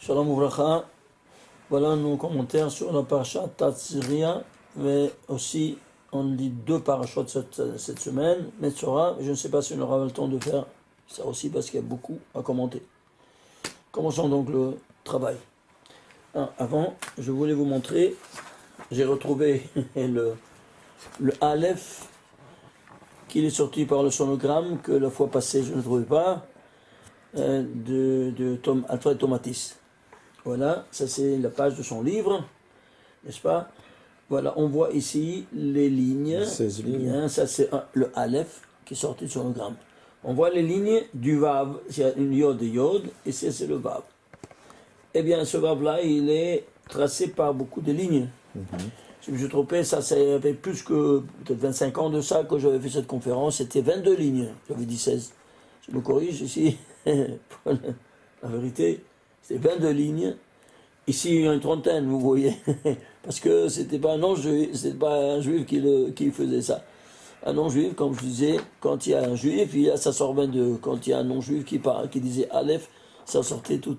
Shalom Uvracha. Voilà nos commentaires sur la parasha Tazria, mais aussi on lit deux parachutes cette semaine, Metzora, je ne sais pas si on aura le temps de faire ça aussi parce qu'il y a beaucoup à commenter. Commençons donc le travail. Avant, je voulais vous montrer, j'ai retrouvé le Aleph qu'il est sorti par le sonogramme que la fois passée je ne trouvais pas, de Alfred Tomatis. Voilà, ça c'est la page de son livre, n'est-ce pas? Voilà, on voit ici les lignes. 16 lignes. Bien, ça c'est le Aleph qui est sorti de son sonogramme. On voit les lignes du Vav, il y a une Yod et Yod, et c'est le Vav. Eh bien, ce Vav-là, il est tracé par beaucoup de lignes. Si je me suis trompé, ça avait plus que peut-être 25 ans de ça que j'avais fait cette conférence, c'était 22 lignes, j'avais dit 16. Je me corrige ici, la vérité, c'était 22 lignes. Ici, il y a une trentaine, vous voyez, parce que c'était pas un non-juif, c'était pas un juif qui faisait ça. Un non-juif, comme je disais, quand il y a un juif, ça sort 22. Quand il y a un non-juif qui disait Aleph, ça sortait tout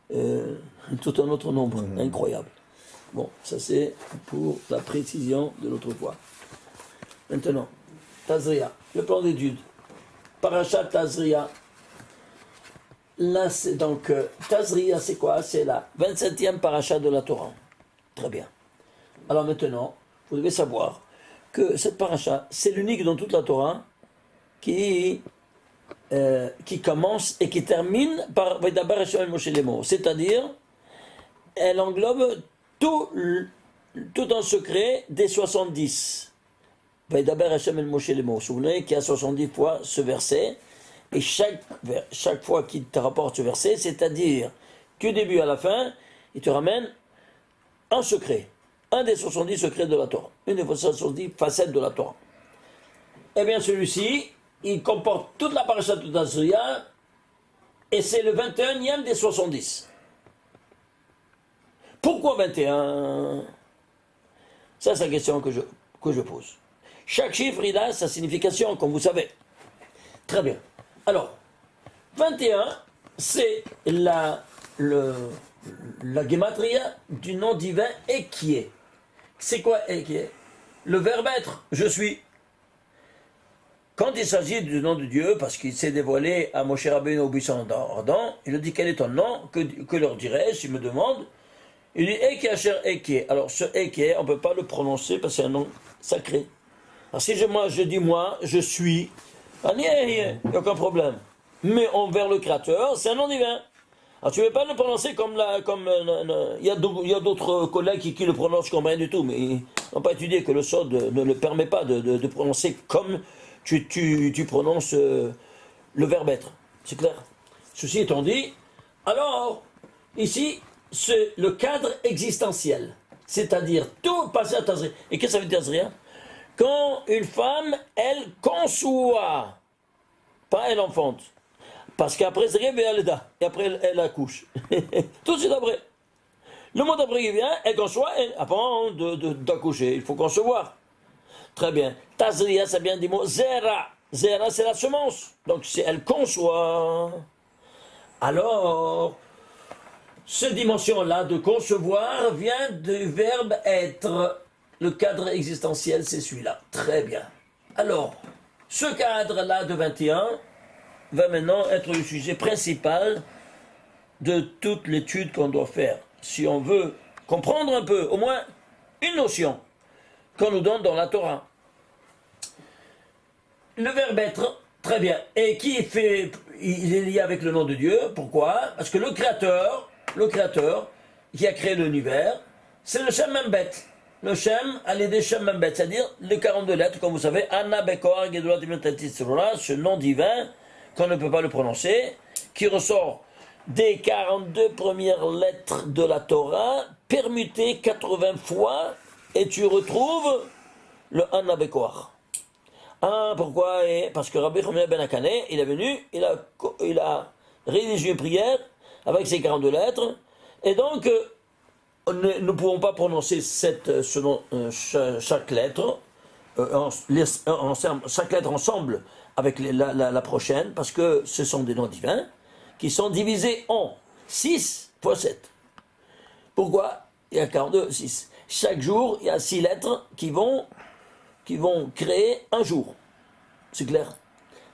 un autre nombre, incroyable. Bon, ça c'est pour la précision de l'autre fois. Maintenant, Tazria, le plan d'étude. Parashat Tazria. Là, c'est donc, Tazria, c'est quoi? C'est la 27e parasha de la Torah. Très bien. Alors maintenant, vous devez savoir que cette parasha, c'est l'unique dans toute la Torah qui commence et qui termine par Vaidaber Hashem el Moshe Lemo. C'est-à-dire, elle englobe tout en secret des 70. Vaidaber Hashem el Moshe Lemo. Vous vous souvenez qu'il y a 70 fois ce verset. Et chaque fois qu'il te rapporte ce verset, c'est-à-dire du début à la fin, il te ramène un secret. Un des 70 secrets de la Torah. Une des 70 facettes de la Torah. Eh bien, celui-ci, il comporte toute la parasha de Tazria, et c'est le 21e des 70. Pourquoi 21? Ça, c'est la question que je pose. Chaque chiffre, il a sa signification, comme vous savez. Très bien. Alors, 21, c'est la gematria du nom divin Ekié. C'est quoi Ekié? Le verbe être, je suis. Quand il s'agit du nom de Dieu, parce qu'il s'est dévoilé à Moshe Rabbeinu au buisson ardent, il lui dit quel est ton nom, que leur dirais-je, s'il me demande. Il dit Ekié Asher Ekié. Alors ce Ekié, on ne peut pas le prononcer parce que c'est un nom sacré. Alors si je dis moi, je suis. Il n'y a aucun problème. Mais envers le Créateur, c'est un nom divin. Alors tu ne veux pas le prononcer comme il y a d'autres collègues qui le prononcent comme rien du tout, mais ils n'ont pas étudié que le Sod ne le permet pas de prononcer comme tu prononces le verbe être. C'est clair? Ceci étant dit, alors, ici, c'est le cadre existentiel. C'est-à-dire tout passé à Tazria. Et qu'est-ce que ça veut dire Tazria? Quand une femme, elle conçoit, pas elle enfante, parce qu'après c'est Révéalda, et après elle accouche. Tout de suite après. Le mot d'après qui vient, elle conçoit, avant d'accoucher, il faut concevoir. Très bien. Tazria, ça vient du mot Zera. Zera, c'est la semence. Donc elle conçoit. Alors, cette dimension-là de concevoir vient du verbe être. Le cadre existentiel, c'est celui-là. Très bien. Alors, ce cadre-là de 21 va maintenant être le sujet principal de toute l'étude qu'on doit faire. Si on veut comprendre un peu, au moins une notion qu'on nous donne dans la Torah. Le verbe être, très bien. Et il est lié avec le nom de Dieu. Pourquoi? Parce que le créateur qui a créé l'univers, c'est le Shem Membet. Le Shem, des Shem Membet, c'est-à-dire les 42 lettres, comme vous savez, Anna Bekor Gedolat ce nom divin, qu'on ne peut pas le prononcer, qui ressort des 42 premières lettres de la Torah, permutées 80 fois, et tu retrouves le Anna Bekor. Pourquoi? Parce que Rabbi Chomia Ben Akane, il est venu, il a rédigé une prière avec ces 42 lettres, et donc, nous ne pouvons pas prononcer chaque lettre, chaque lettre ensemble avec la prochaine, parce que ce sont des noms divins qui sont divisés en. 6 fois 7. Pourquoi? Il y a 42, 6. Chaque jour, il y a 6 lettres qui vont créer un jour. C'est clair?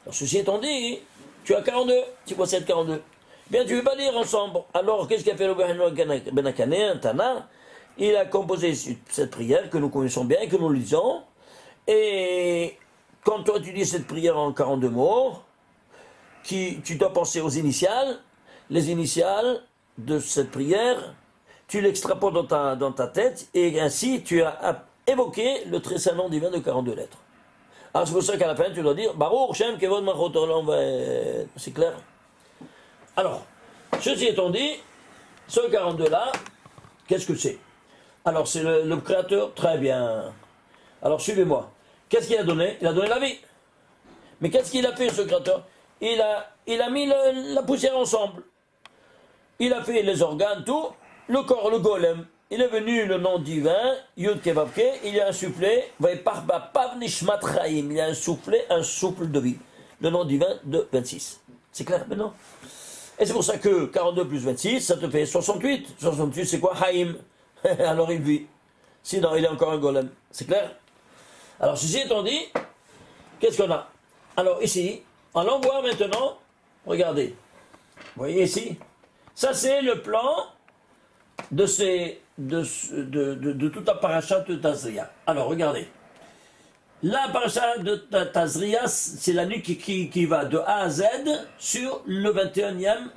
Alors, ceci étant dit, tu as 42, 6 fois 7, 42. Bien, tu ne veux pas lire ensemble. Alors, qu'est-ce qu'a fait le Ben Akané, un Tana? Il a composé cette prière que nous connaissons bien, que nous lisons. Et quand toi, tu dis cette prière en 42 mots, tu dois penser aux initiales. Les initiales de cette prière, tu l'extrapoles dans ta tête, et ainsi tu as évoqué le très saint nom divin de 42 lettres. Alors c'est pour ça qu'à la fin tu dois dire Baruch Shem Kevod Malchut Olam Vaed. C'est clair? Alors, ceci étant dit, ce 42 là, qu'est-ce que c'est? Alors c'est le Créateur, très bien. Alors suivez-moi. Qu'est-ce qu'il a donné? Il a donné la vie. Mais qu'est-ce qu'il a fait ce Créateur? Il a mis la poussière ensemble. Il a fait les organes, tout. Le corps, le golem. Il est venu le nom divin, Yud Kevavke, il a insufflé, il a insufflé un souffle de vie. Le nom divin de 26. C'est clair maintenant? Et c'est pour ça que 42 plus 26, ça te fait 68. 68, c'est quoi? Haïm. Alors il vit. Sinon, il est encore un golem. C'est clair? Alors, ceci étant dit, qu'est-ce qu'on a? Alors, ici, on l'envoie maintenant. Regardez. Vous voyez ici? Ça, c'est le plan de toute la paracha de Tazria. Alors, regardez. La paracha de Tazria, c'est la nuit qui va de A à Z sur le 21e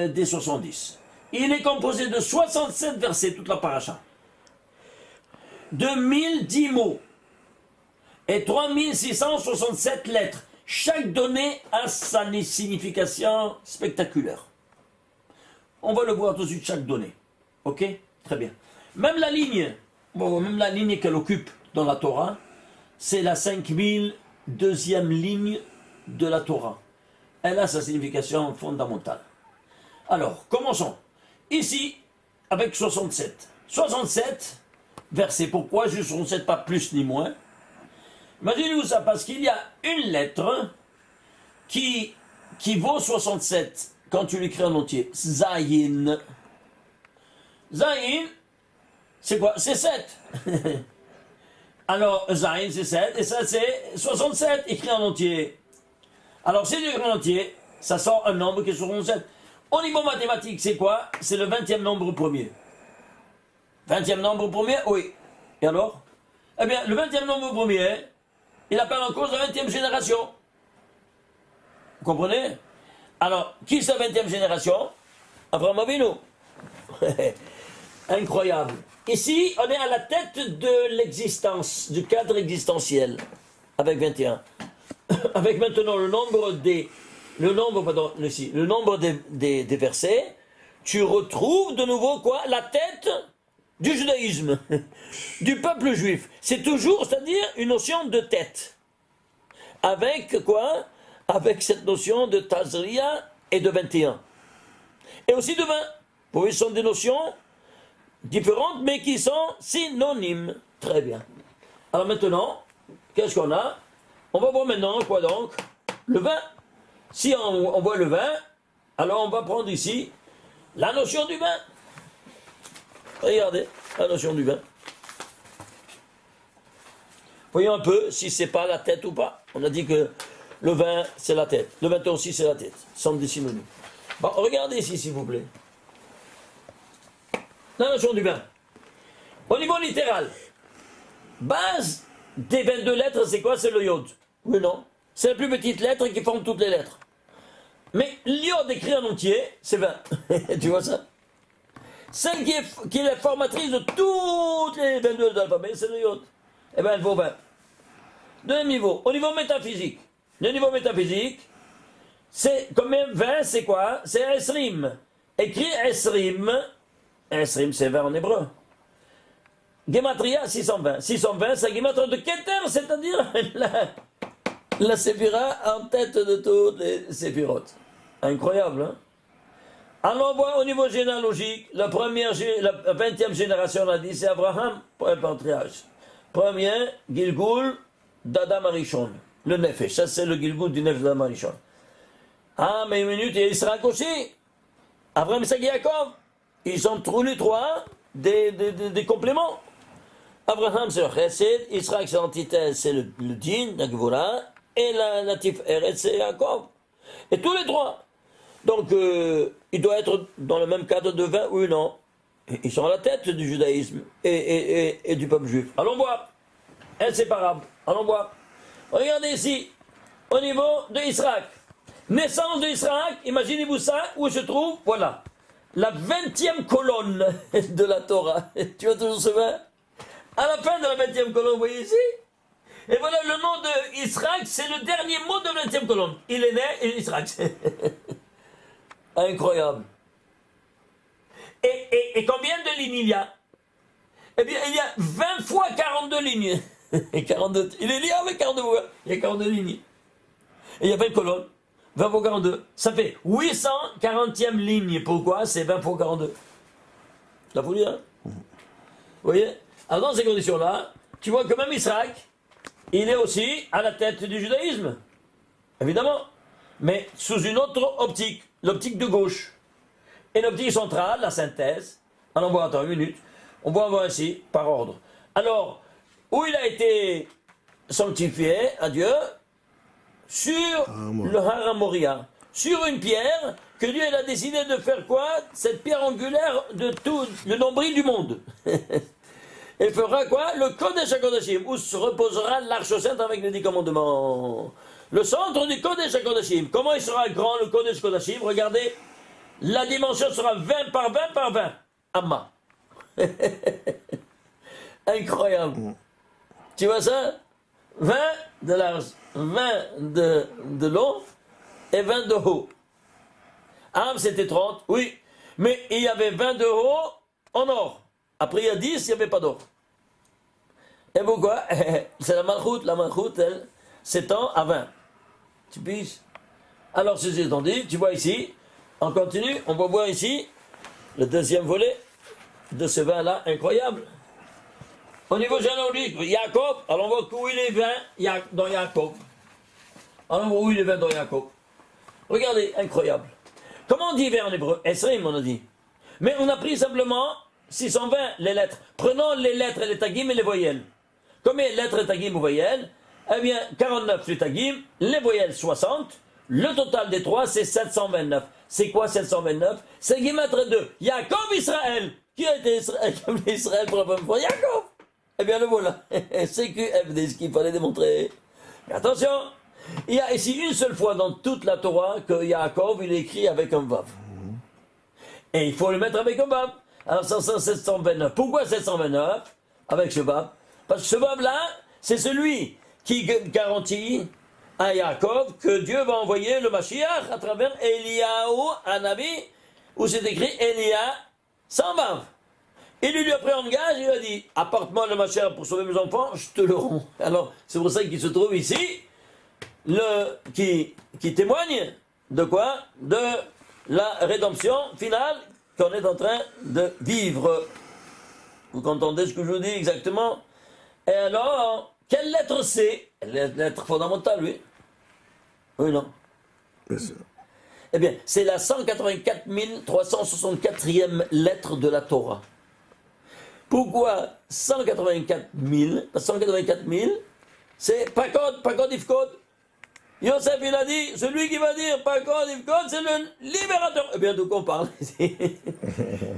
des 70. Il est composé de 67 versets, toute la paracha. De 1010 mots. Et 3667 lettres. Chaque donnée a sa signification spectaculaire. On va le voir tout de suite, chaque donnée. Ok? Très bien. Même la ligne qu'elle occupe dans la Torah, c'est la 5002e ligne de la Torah. Elle a sa signification fondamentale. Alors, commençons. Ici, avec 67. 67 versets. Pourquoi je 67, pas plus ni moins? Imaginez-vous ça, parce qu'il y a une lettre qui vaut 67 quand tu l'écris en entier. Zayin. Zayin, c'est quoi? C'est 7. Alors, Zayin, c'est 7, et ça, c'est 67, écrit en entier. Alors, si tu écris en entier, ça sort un nombre qui est 67. Au niveau mathématique, c'est quoi? C'est le 20e nombre premier. 20e nombre premier? Oui. Et alors? Eh bien, le 20e nombre premier, il appelle en cause la 20e génération. Vous comprenez? Alors, qui est la 20e génération? Abraham Avinu. Incroyable. Ici, on est à la tête de l'existence, du cadre existentiel, avec 21. Avec maintenant le nombre des versets, tu retrouves de nouveau quoi? La tête du judaïsme, du peuple juif. C'est toujours, c'est-à-dire, une notion de tête. Avec quoi? Avec cette notion de Tazria et de 21. Et aussi de 20. Vous voyez, ce sont des notions différentes, mais qui sont synonymes. Très bien. Alors maintenant, qu'est-ce qu'on a? On va voir maintenant, quoi donc? Le vin. Si on voit le vin, alors on va prendre ici la notion du vin. Regardez, la notion du vin. Voyons un peu si c'est pas la tête ou pas. On a dit que le vin, c'est la tête. Le 21 aussi, c'est la tête. Ce sont des synonymes. Bon, regardez ici, s'il vous plaît. La notion du vin. Au niveau littéral, base des 22 lettres, c'est quoi? C'est le yod. Oui, non. C'est la plus petite lettre qui forme toutes les lettres. Mais l'iode écrit en entier, c'est 20. Tu vois ça? Celle qui est la formatrice de toutes les 22 de l'alphabet, c'est le yod. Eh bien, elle vaut 20. Deuxième niveau, au niveau métaphysique. Le niveau métaphysique, c'est combien? 20, c'est quoi? C'est Esrim. Écrit Esrim. Esrim, c'est 20 en hébreu. Gematria, 620. 620, c'est la Gematria de Keter, c'est-à-dire la séphira en tête de toutes les séphirotes. Incroyable, hein? Alors on voit au niveau généalogique, la 20e génération, on a dit, c'est Abraham, pour le patriarche. Premier, Gilgul d'Adam Arishon, le Nefesh. Ça, c'est le Gilgul du Nefesh d'Adam Arishon. Ah, mais une minute, il y a Israël aussi. Abraham, Isaac et Yaakov, ils sont tous les trois des compléments. Abraham, c'est le chesed, Israël, c'est l'antithèse, c'est le din, la gvura, et la tiferet, c'est Yaakov. Et tous les trois. Donc, il doit être dans le même cadre de vin, oui ou non. Ils sont à la tête du judaïsme et du peuple juif. Allons voir. Inséparable. Allons voir. Regardez ici, au niveau de Israël. Naissance de Israël, imaginez-vous ça, où se trouve, voilà, la 20e colonne de la Torah. Tu vois toujours ce vin? À la fin de la 20e colonne, vous voyez ici? Et voilà, le nom de Israël, c'est le dernier mot de la 20e colonne. Il est né, Israël. Incroyable. Et combien de lignes il y a? Eh bien, il y a 20 fois 42 lignes. 42, il est lié avec 42 fois. Il y a 42 lignes. Et il y a 20 colonnes. 20 fois 42. Ça fait 840e ligne. Pourquoi? C'est 20 fois 42. La folie, hein? Vous voyez? Alors, dans ces conditions-là, tu vois que même Israël, il est aussi à la tête du judaïsme. Évidemment. Mais sous une autre optique. L'optique de gauche. Et l'optique centrale, la synthèse. Alors, on va attendre une minute. On va voir ici, par ordre. Alors, où il a été sanctifié à Dieu? Sur le Haram Moria. Sur une pierre que Dieu il a décidé de faire quoi? Cette pierre angulaire de tout le nombril du monde. Il fera quoi? Le Kodesh HaKodashim, où se reposera l'Arche Sainte avec les 10 commandements. Le centre du Kodesh HaKodashim. Comment il sera grand le Kodesh HaKodashim? Regardez, la dimension sera 20 par 20 par 20. Amma. Incroyable. Tu vois ça? 20 de large, 20 de long et 20 de haut. C'était 30, oui. Mais il y avait 20 de haut en or. Après il y a 10, il n'y avait pas d'or. Et pourquoi? C'est la malchoute. La malchoute, elle, s'étend à 20. Tu piges? Alors, ceci étant dit, tu vois ici, on continue, on va voir ici le deuxième volet de ce vin-là, incroyable. Au niveau généalogique, Jacob, alors on voit où il est vin dans Jacob. Alors on voit où il est vin dans Jacob. Regardez, incroyable. Comment on dit vin en hébreu? Esrim, on a dit. Mais on a pris simplement 620 les lettres. Prenons les lettres, les tagim et les voyelles. Combien de lettres, tagim ou voyelles? Eh bien, 49 les tagim, les voyelles 60. Le total des trois, c'est 729. C'est quoi 729? C'est Guimatre 2. Jacob Israël. Qui a été Israël pour la première fois? Jacob. Eh bien, le voilà. C'est QFD, ce qu'il fallait démontrer. Mais attention, il y a ici une seule fois dans toute la Torah que Yaakov, il est écrit avec un vav. Et il faut le mettre avec un vav. Alors, ça, c'est 729. Pourquoi 729 avec ce vav? Parce que ce vav-là, c'est celui qui garantit à Yaakov que Dieu va envoyer le Mashiach à travers Eliyahu, Hanavi, où c'est écrit Elia sans vav. Il lui a pris en gage, il a dit, apporte-moi le Mashiach pour sauver mes enfants, je te le rends. Alors, c'est pour ça qu'il se trouve ici, qui témoigne de quoi? De la rédemption finale qu'on est en train de vivre. Vous entendez ce que je vous dis exactement? Et alors, quelle lettre c'est? La lettre fondamentale, oui. Oui, non? Bien sûr. Eh bien, c'est la 184 364e lettre de la Torah. Pourquoi 184 000? 184 000, c'est Pakod, Ifkod. Yosef, il a dit, celui qui va dire Pakod, Ifkod, c'est le libérateur. Eh bien, de quoi on parle?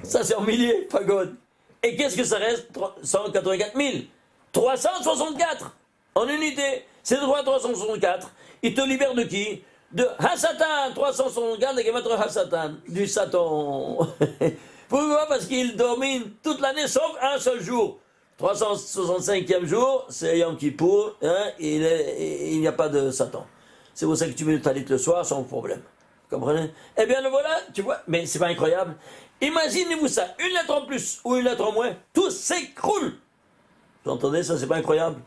Ça, c'est en milliers, Pakod. Et qu'est-ce que ça reste? 184 000. 364 en unité. C'est le droit 364. Il te libère de qui? De Hassatan. 364, et Gematria Hassatan. Du Satan. Pourquoi? Parce qu'il domine toute l'année sauf un seul jour. 365e jour, c'est Yom Kippour, hein, il n'y a pas de Satan. C'est pour ça que tu mets le talit le soir sans problème. Vous comprenez? Eh bien le voilà, tu vois, mais c'est pas incroyable. Imaginez-vous ça, une lettre en plus ou une lettre en moins, tout s'écroule. Vous entendez ça, c'est pas incroyable?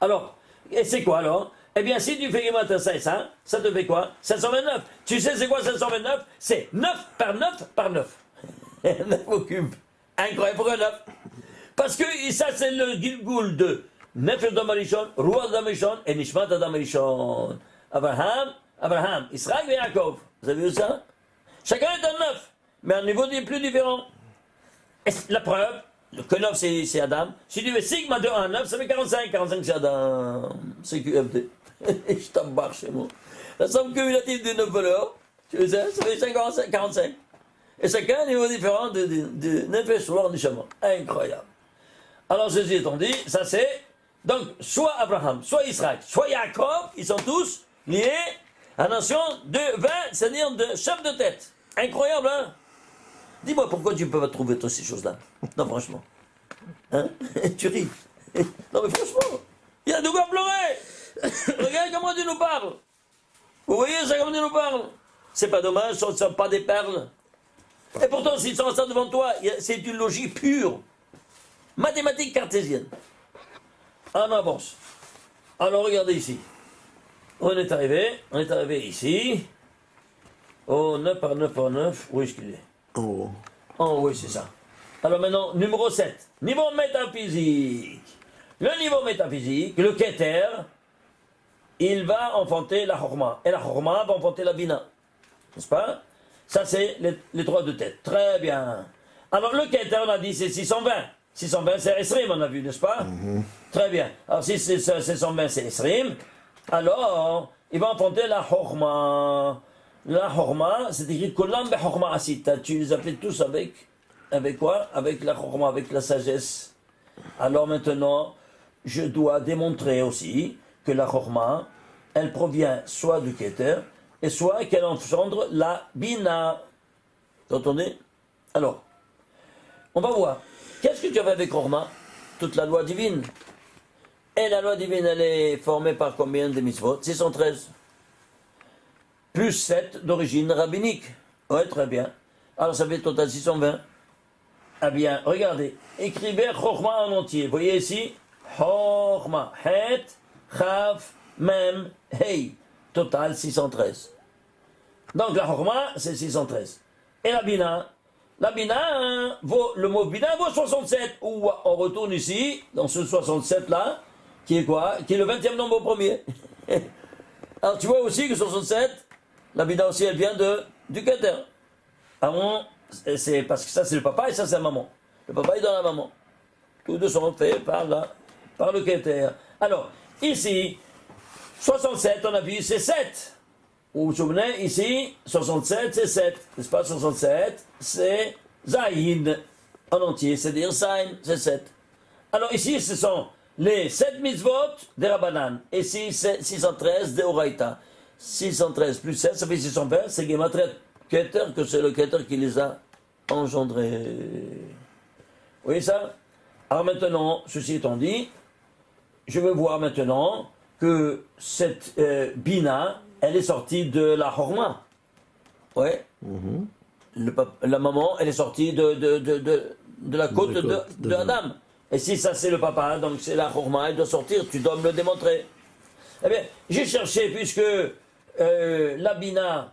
Alors, et c'est quoi alors? Eh bien, si tu fais Gematria 500, ça te fait quoi? 729. Tu sais c'est quoi 729? C'est 9 par 9 par 9. 9 au cube. Incroyable, pourquoi 9? Parce que ça c'est le Gilgul de Nefesh Adam Arishon, Ruach Adam Arishon et Nishmat Adam Arishon. Abraham, Israël et Yaakov. Vous avez vu ça? Chacun est un 9, mais à un niveau plus différent. Et la preuve, que 9 c'est Adam. Si tu fais sigma de 1 à 9, ça fait 45. 45 c'est Adam. C'est QFD. Je t'embarque chez moi. La somme cumulative des 9 valeurs, tu sais, ça fait 55, 45. Et chacun a un niveau différent de Nefesh du Shama. Incroyable. Alors, ceci étant dit, ça c'est. Donc, soit Abraham, soit Israël, soit Jacob, ils sont tous liés à la notion de 20, c'est-à-dire de chef de tête. Incroyable, hein? Dis-moi pourquoi tu ne peux pas trouver toutes ces choses-là. Non, franchement. Hein? Tu ris. Non, mais franchement, il y a de quoi pleurer. Regarde comment tu nous parles. Vous voyez ça, comment tu nous parles? C'est pas dommage, ce ne sont pas des perles. Et pourtant, s'ils sont ça devant toi, c'est une logique pure. Mathématique cartésienne. On avance. Alors, regardez ici. On est arrivé ici. Au 9 par 9 par 9. Où est-ce qu'il est? En haut. En haut, oui, c'est ça. Alors maintenant, numéro 7. Niveau métaphysique. Le niveau métaphysique, le Keter, il va enfanter la Chorma. Et la Chorma va enfanter la Bina. N'est-ce pas? Ça, c'est les trois de tête. Très bien. Alors, le Keter, on a dit, c'est 620. 620, c'est Esrim, on a vu, n'est-ce pas? Très bien. Alors, si c'est 620, c'est Esrim, alors, il va enfanter la Chorma. La Chorma, c'est écrit Kolam be Chorma Asita. Tu les appelles tous avec quoi? Avec la Chorma, avec la sagesse. Alors maintenant, je dois démontrer aussi que la Chorma, elle provient soit du Keter, et soit qu'elle engendre la Bina. Vous entendez? Alors, on va voir. Qu'est-ce que tu avais avec Chorma? Toute la loi divine. Et la loi divine, elle est formée par combien de mitzvot? 613. Plus 7 d'origine rabbinique. Ouais, très bien. Alors ça fait total 620. Ah bien, regardez. Écrivez Chorma en entier. Vous voyez ici? Chorma. Het, Chav, Mem, Hei. Total 613. Donc la Chorma, c'est 613. Et la Bina? La Bina, le mot Bina vaut 67. Ou on retourne ici, dans ce 67-là, qui est quoi? Qui est le 20e nombre premier. Alors tu vois aussi que 67, la Bina aussi, elle vient du Keter. C'est parce que ça c'est le papa et ça c'est la maman. Le papa est dans la maman. Tous deux sont faits par le Keter. Alors, ici, 67, on a vu, c'est 7. Vous vous souvenez, ici, 67, c'est 7. N'est-ce pas? 67, c'est Zayin en entier, c'est-à-dire Zayin, c'est 7. Alors ici, ce sont les 7 mitzvot des Rabbanan. Et ici, c'est 613 des Oraïta. 613 plus 7, ça fait 620, c'est Gematria Keter, que c'est le Keter qui les a engendrés. Vous voyez ça? Alors maintenant, ceci étant dit, je veux voir maintenant que cette Bina, elle est sortie de la Chorma. Ouais. La maman, elle est sortie de la côte de Adam. Et si ça c'est le papa, donc c'est la Chorma, elle doit sortir, tu dois me le démontrer. Eh bien, j'ai cherché, puisque la Bina,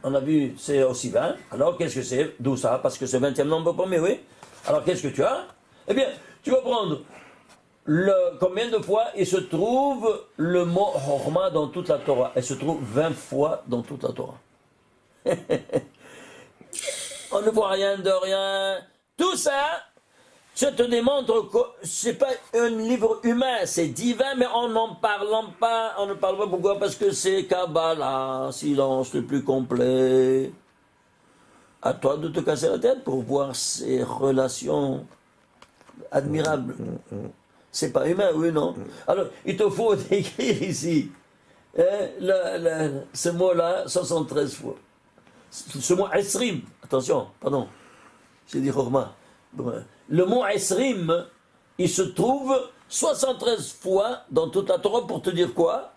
on a vu, c'est aussi 20. Alors qu'est-ce que c'est? D'où ça? Parce que c'est le 20e nombre premier, oui. Alors qu'est-ce que tu as? Eh bien, tu vas prendre combien de fois il se trouve le mot Chorma dans toute la Torah? Elle se trouve 20 fois dans toute la Torah. On ne voit rien de rien. Tout ça, je te démontre que c'est pas un livre humain, c'est divin, mais on n'en parle pas. On ne parle pas pourquoi? Parce que c'est Kabbalah, silence le plus complet. À toi de te casser la tête pour voir ces relations admirables. C'est pas humain, oui, non? Alors, il te faut écrire ici ce mot-là 73 fois. Ce mot Esrim, attention, pardon, j'ai dit Chorma. Le mot Esrim, il se trouve 73 fois dans toute la Torah pour te dire quoi?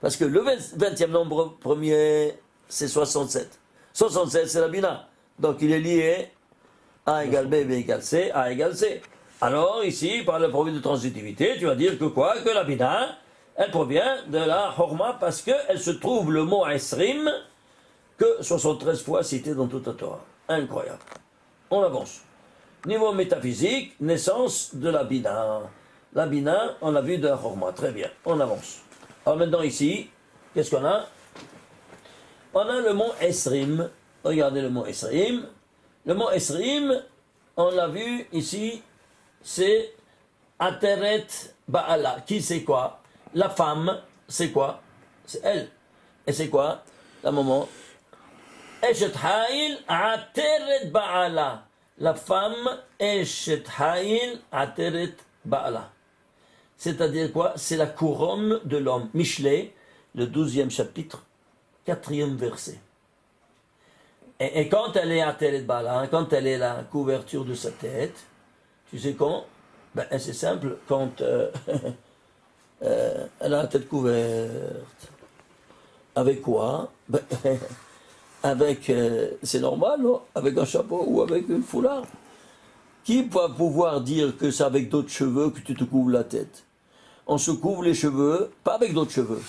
Parce que le 20e nombre premier, c'est 67. 67, c'est la Bina. Donc il est lié A égale B, B égale C, A égale C. Alors ici, par le problème de transitivité, tu vas dire que quoi? Que la Bina, elle provient de la Chorma parce qu'elle se trouve le mot Esrim que 73 fois cité dans toute la Torah. Incroyable. On avance. Niveau métaphysique, naissance de la Bina. La Bina, on l'a vu de la Chorma. Très bien. On avance. Alors maintenant ici, qu'est-ce qu'on a? On a le mont Esrim. Regardez le mont Esrim. Le mont Esrim, on l'a vu ici, c'est Ateret Baala. Qui c'est quoi? La femme, c'est quoi? C'est elle. Et c'est quoi? La maman. Eshet Haïl Ateret Baala. La femme, Eshet Haïl Ateret Baala. C'est-à-dire quoi? C'est la couronne de l'homme. Michelet, le 12e chapitre, 4e verset. Et quand elle est Ateret Baala, quand elle est la couverture de sa tête, tu sais quand? Ben, c'est simple, quand elle a la tête couverte. Avec quoi? Ben, avec, c'est normal, non? Avec un chapeau ou avec une foulard. Qui va pouvoir dire que c'est avec d'autres cheveux que tu te couvres la tête? On se couvre les cheveux, pas avec d'autres cheveux.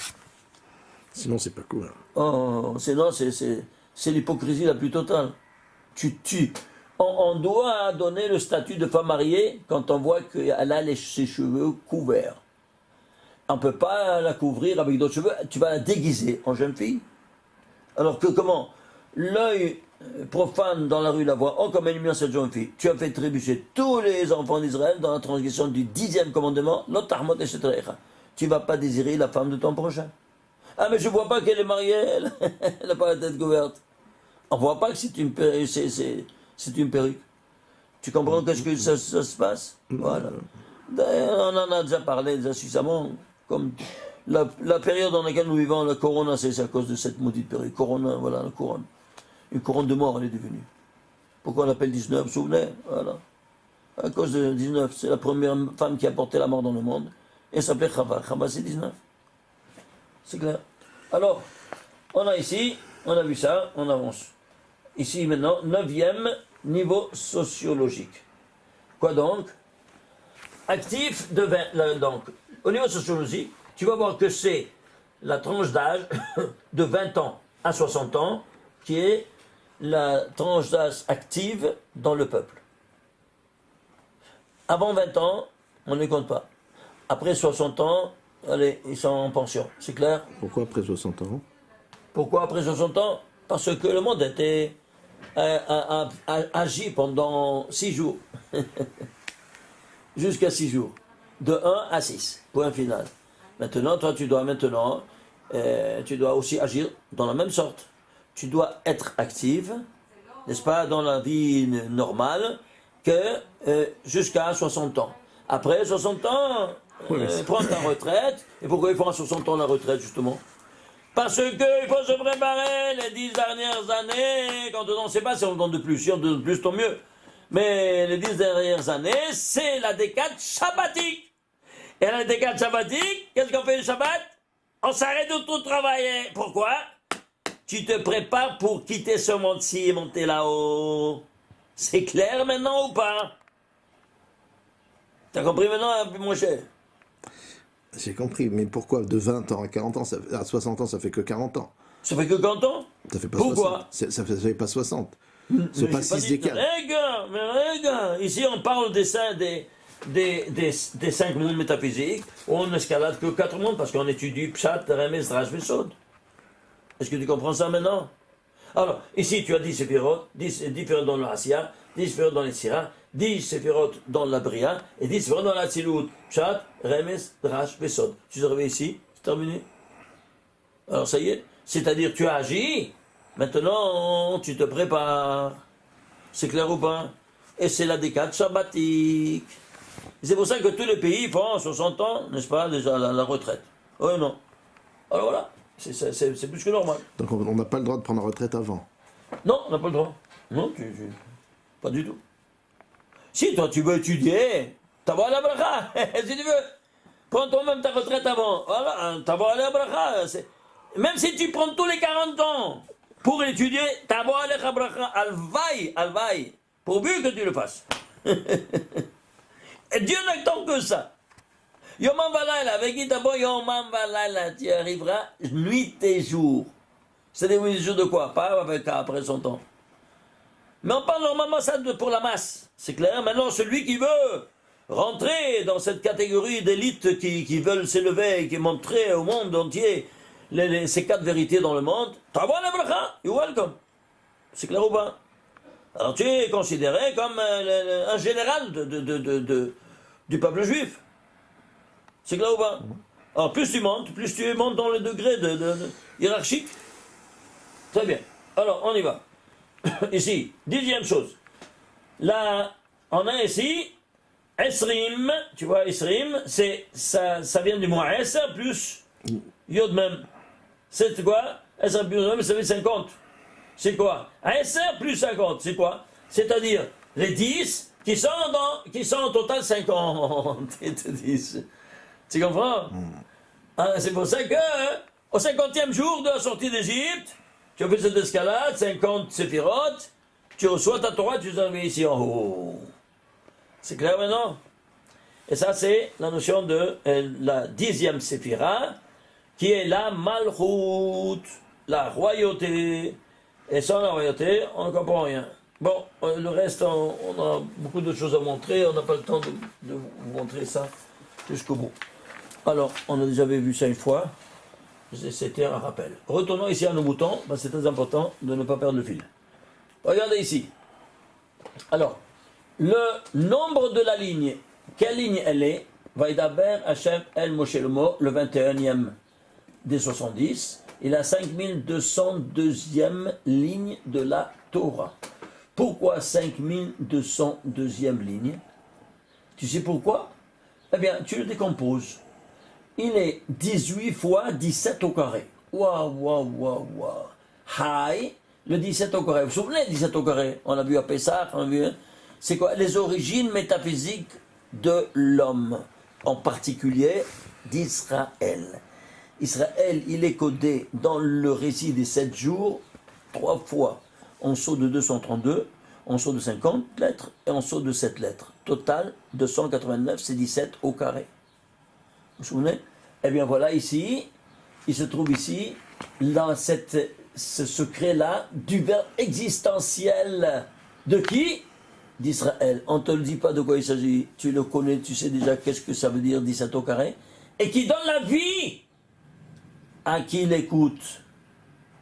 Sinon, c'est pas cool. Oh, sinon, c'est l'hypocrisie la plus totale. On doit donner le statut de femme mariée quand on voit qu'elle a ses cheveux couverts. On ne peut pas la couvrir avec d'autres cheveux, tu vas la déguiser en jeune fille. Alors que comment? L'œil profane dans la rue la voit, oh comme elle est bien cette jeune fille. Tu as fait trébucher tous les enfants d'Israël dans la transgression du 10e commandement, l'otarmot et cetera. Tu ne vas pas désirer la femme de ton prochain. Ah mais je ne vois pas qu'elle est mariée, elle n'a pas la tête couverte. On ne voit pas que c'est une perruque. Tu comprends qu'est-ce que ça se passe? Voilà. On en a déjà parlé déjà suffisamment. Comme la période dans laquelle nous vivons, la corona, c'est à cause de cette maudite perruque. Corona, voilà, la couronne. Une couronne de mort, elle est devenue. Pourquoi on l'appelle 19, vous vous souvenez? Voilà. À cause de 19, c'est la première femme qui a porté la mort dans le monde. Et elle s'appelait Chava. Chava, c'est 19. C'est clair. Alors, on a ici, on a vu ça, on avance. Ici maintenant, 9e niveau sociologique. Quoi donc? Actif de 20, donc, au niveau sociologique, tu vas voir que c'est la tranche d'âge de 20 ans à 60 ans qui est la tranche d'âge active dans le peuple. Avant 20 ans, on ne les compte pas. Après 60 ans, allez, ils sont en pension. C'est clair? Pourquoi après 60 ans? Pourquoi après 60 ans? Parce que le monde était agi pendant 6 jours. Jusqu'à 6 jours. De 1 à 6. Point final. Maintenant, toi, tu dois aussi agir dans la même sorte. Tu dois être active, n'est-ce pas, dans la vie normale, que jusqu'à 60 ans. Après 60 ans, prends ta retraite. Et pourquoi il faut à 60 ans la retraite, justement? Parce qu'il faut se préparer les 10 dernières années. Quand on ne sait pas si on donne de plus. Si on donne de plus, tant mieux. Mais les 10 dernières années, c'est la décade sabbatique. Et la décade sabbatique, qu'est-ce qu'on fait le Shabbat? On s'arrête de tout travailler. Pourquoi? Tu te prépares pour quitter ce monde-ci et monter là-haut. C'est clair maintenant ou pas? T'as compris maintenant, mon cher? J'ai compris, mais pourquoi de 20 ans à 40 ans, à 60 ans, ça fait que 40 ans? Ça fait que 40 ans? Ça fait pas Pourquoi? 60. Ça fait pas 60. C'est pas 6 décades. Regarde, ici on parle des 5 mondes métaphysiques, où on n'escalade que 4 mondes, parce qu'on étudie Pshat, Remes, Drash, Vesod. Est-ce que tu comprends ça maintenant? Alors, ici tu as 10 séphirot, 10 différents dans le Asiya, 10 séphirot dans les Sira, 10 séphirot dans la Bria, et 10 séphirot dans la Tzilut. Pshat, Remes, Drash, Vesod. Tu es arrivé ici, c'est terminé. Alors ça y est, c'est-à-dire tu as agi. Maintenant, tu te prépares. C'est clair ou pas? Et c'est la décade sabbatique. C'est pour ça que tous les pays font 60 ans, n'est-ce pas, déjà la retraite. Oui, non. Alors voilà, c'est plus que normal. Donc on n'a pas le droit de prendre la retraite avant? Non, on n'a pas le droit. Non, pas du tout. Si toi tu veux étudier, t'as la bracha. Si tu veux, prends toi-même ta retraite avant. Voilà, t'as la bracha. Même si tu prends tous les 40 ans pour étudier, t'as la bracha. Alvaï. Pourvu que tu le fasses. Et Dieu n'attend que ça. Yomam Valaila, avec qui d'abord Yomam Valaila, tu arriveras nuit et jour. C'est-à-dire nuit et jour de quoi? Pas avec après son temps. Mais on parle normalement ça pour la masse. C'est clair? Maintenant, celui qui veut rentrer dans cette catégorie d'élite qui veulent s'élever et qui montrer au monde entier ces 4 vérités dans le monde, you're welcome. C'est clair ou pas? Alors tu es considéré comme un général du peuple juif. C'est clair ou pas? Alors plus tu montes dans le degré hiérarchique. Très bien. Alors on y va. Ici, 10e chose. Là, on a ici Esrim, tu vois, Esrim, ça vient du mot Esser plus Yod Mem. C'est quoi? Esser plus Yod Mem, ça fait 50. C'est quoi? Esser plus 50, c'est quoi? C'est-à-dire les 10 qui sont au total 50. Ils te disent. Tu comprends? Ah, c'est pour ça que, au 50e jour de la sortie d'Égypte, tu as fait cette escalade, 50 séphirotes, tu reçois ta Torah, tu t'en mets ici en haut. C'est clair maintenant? Et ça, c'est la notion de la 10e séphira, qui est la Malchut, la royauté. Et sans la royauté, on ne comprend rien. Bon, le reste, on a beaucoup de choses à montrer, on n'a pas le temps de vous montrer ça jusqu'au bout. Alors, on a déjà vu ça une fois, c'était un rappel. Retournons ici à nos moutons, parce que c'est très important de ne pas perdre le fil. Regardez ici. Alors, le nombre de la ligne, quelle ligne elle est? Vaidaber Hashem El Moshe Lomo, le 21e des 70, et la 5202e ligne de la Torah. Pourquoi 5202e ligne? Tu sais pourquoi? Eh bien, tu le décomposes. Il est 18 fois 17 au carré. Waouh. High, le 17 au carré. Vous vous souvenez, 17 au carré? On a vu à Pessah, on a vu. C'est quoi? Les origines métaphysiques de l'homme, en particulier d'Israël. Israël, il est codé dans le récit des 7 jours, 3 fois en saut de 232, en saut de 50 lettres et en saut de 7 lettres. Total, 289, c'est 17 au carré. Vous vous souvenez? Eh bien voilà, ici, il se trouve ici, dans ce secret-là, du verbe existentiel de qui? D'Israël. On ne te le dit pas de quoi il s'agit, tu le connais, tu sais déjà qu'est-ce que ça veut dire 17 au carré, et qui donne la vie à qui il écoute.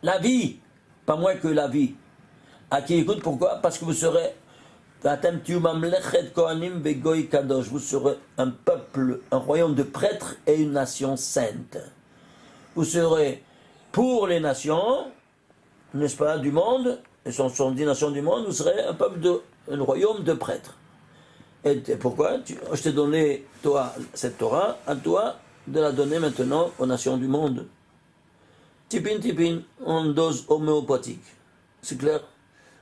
La vie, pas moins que la vie. À qui il écoute, pourquoi? Parce que vous serez vous serez un peuple, un royaume de prêtres et une nation sainte. Vous serez pour les nations, n'est-ce pas, du monde, et ce sont 10 nations du monde, vous serez un royaume de prêtres. Et pourquoi? Je t'ai donné, toi, cette Torah, à toi de la donner maintenant aux nations du monde. Tipin, en dose homéopathique. C'est clair?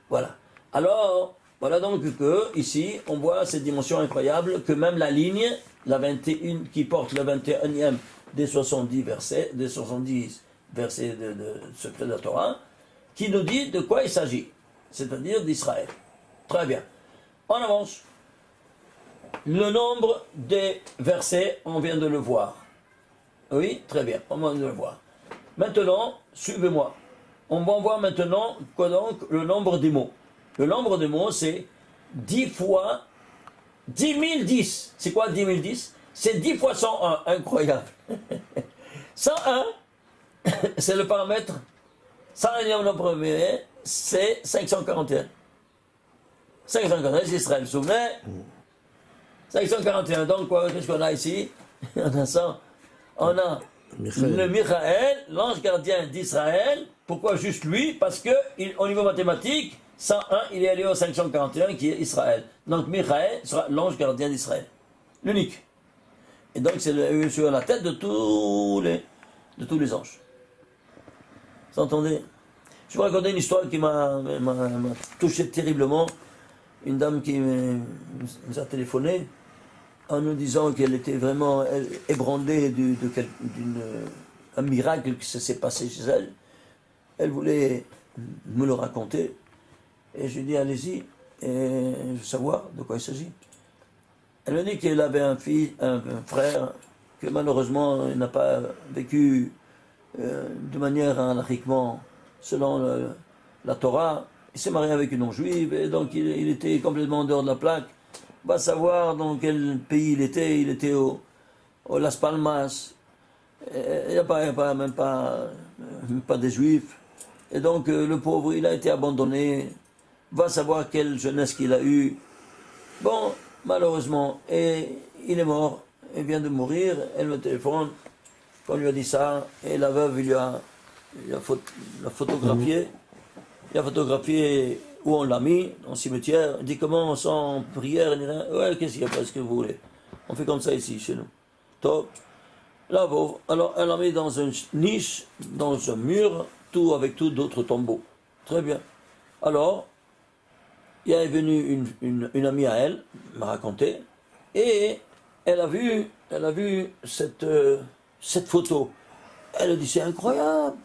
Voilà. Alors, voilà donc que, ici, on voit cette dimension incroyable que même la ligne, la 21, qui porte le 21e des 70 versets, de secret de la Torah, qui nous dit de quoi il s'agit, c'est-à-dire d'Israël. Très bien. On avance. Le nombre des versets, on vient de le voir. Oui, très bien, on vient de le voir. Maintenant, suivez-moi. On va voir maintenant quoi donc le nombre des mots. Le nombre des mots, c'est 10 fois 10 010. C'est quoi 10 010? C'est 10 fois 101. Incroyable. 101, c'est le paramètre. 101e le premier, c'est 541. 541, c'est Israël. Vous vous souvenez? 541. Donc, qu'est-ce qu'on a ici? On a le Michael, l'ange gardien d'Israël. Pourquoi juste lui? Parce que, au niveau mathématique, 101, il est allé au 541 qui est Israël. Donc Michael sera l'ange gardien d'Israël. L'unique. Et donc c'est sur la tête de tous les anges. Vous entendez? Je vous raconter une histoire qui m'a touché terriblement. Une dame qui nous a téléphoné en nous disant qu'elle était vraiment ébranlée d'un miracle qui s'est passé chez elle. Elle voulait me le raconter. Et je lui ai dit, allez-y, et je veux savoir de quoi il s'agit. Elle m'a dit qu'elle avait un frère, que malheureusement, il n'a pas vécu de manière anarchiquement selon la Torah. Il s'est marié avec une non-juive, et donc il était complètement en dehors de la plaque. Va savoir dans quel pays il était au Las Palmas. Il n'y a pas, même pas des juifs. Et donc le pauvre, il a été abandonné. Va savoir quelle jeunesse qu'il a eue. Bon, malheureusement, et il est mort. Il vient de mourir. Elle me téléphone. Quand on lui a dit ça, et la veuve, il a photographié. Il a photographié où on l'a mis, dans le cimetière. Il dit comment, sans prière, ni rien. Ouais, qu'est-ce qu'il y a, pas ce que vous voulez. On fait comme ça ici, chez nous. Top. La pauvre, alors elle l'a mis dans une niche, dans un mur, tout avec tout d'autres tombeaux. Très bien. Alors, il est venu une amie à elle, m'a raconté, et elle a vu cette photo. Elle a dit, c'est incroyable.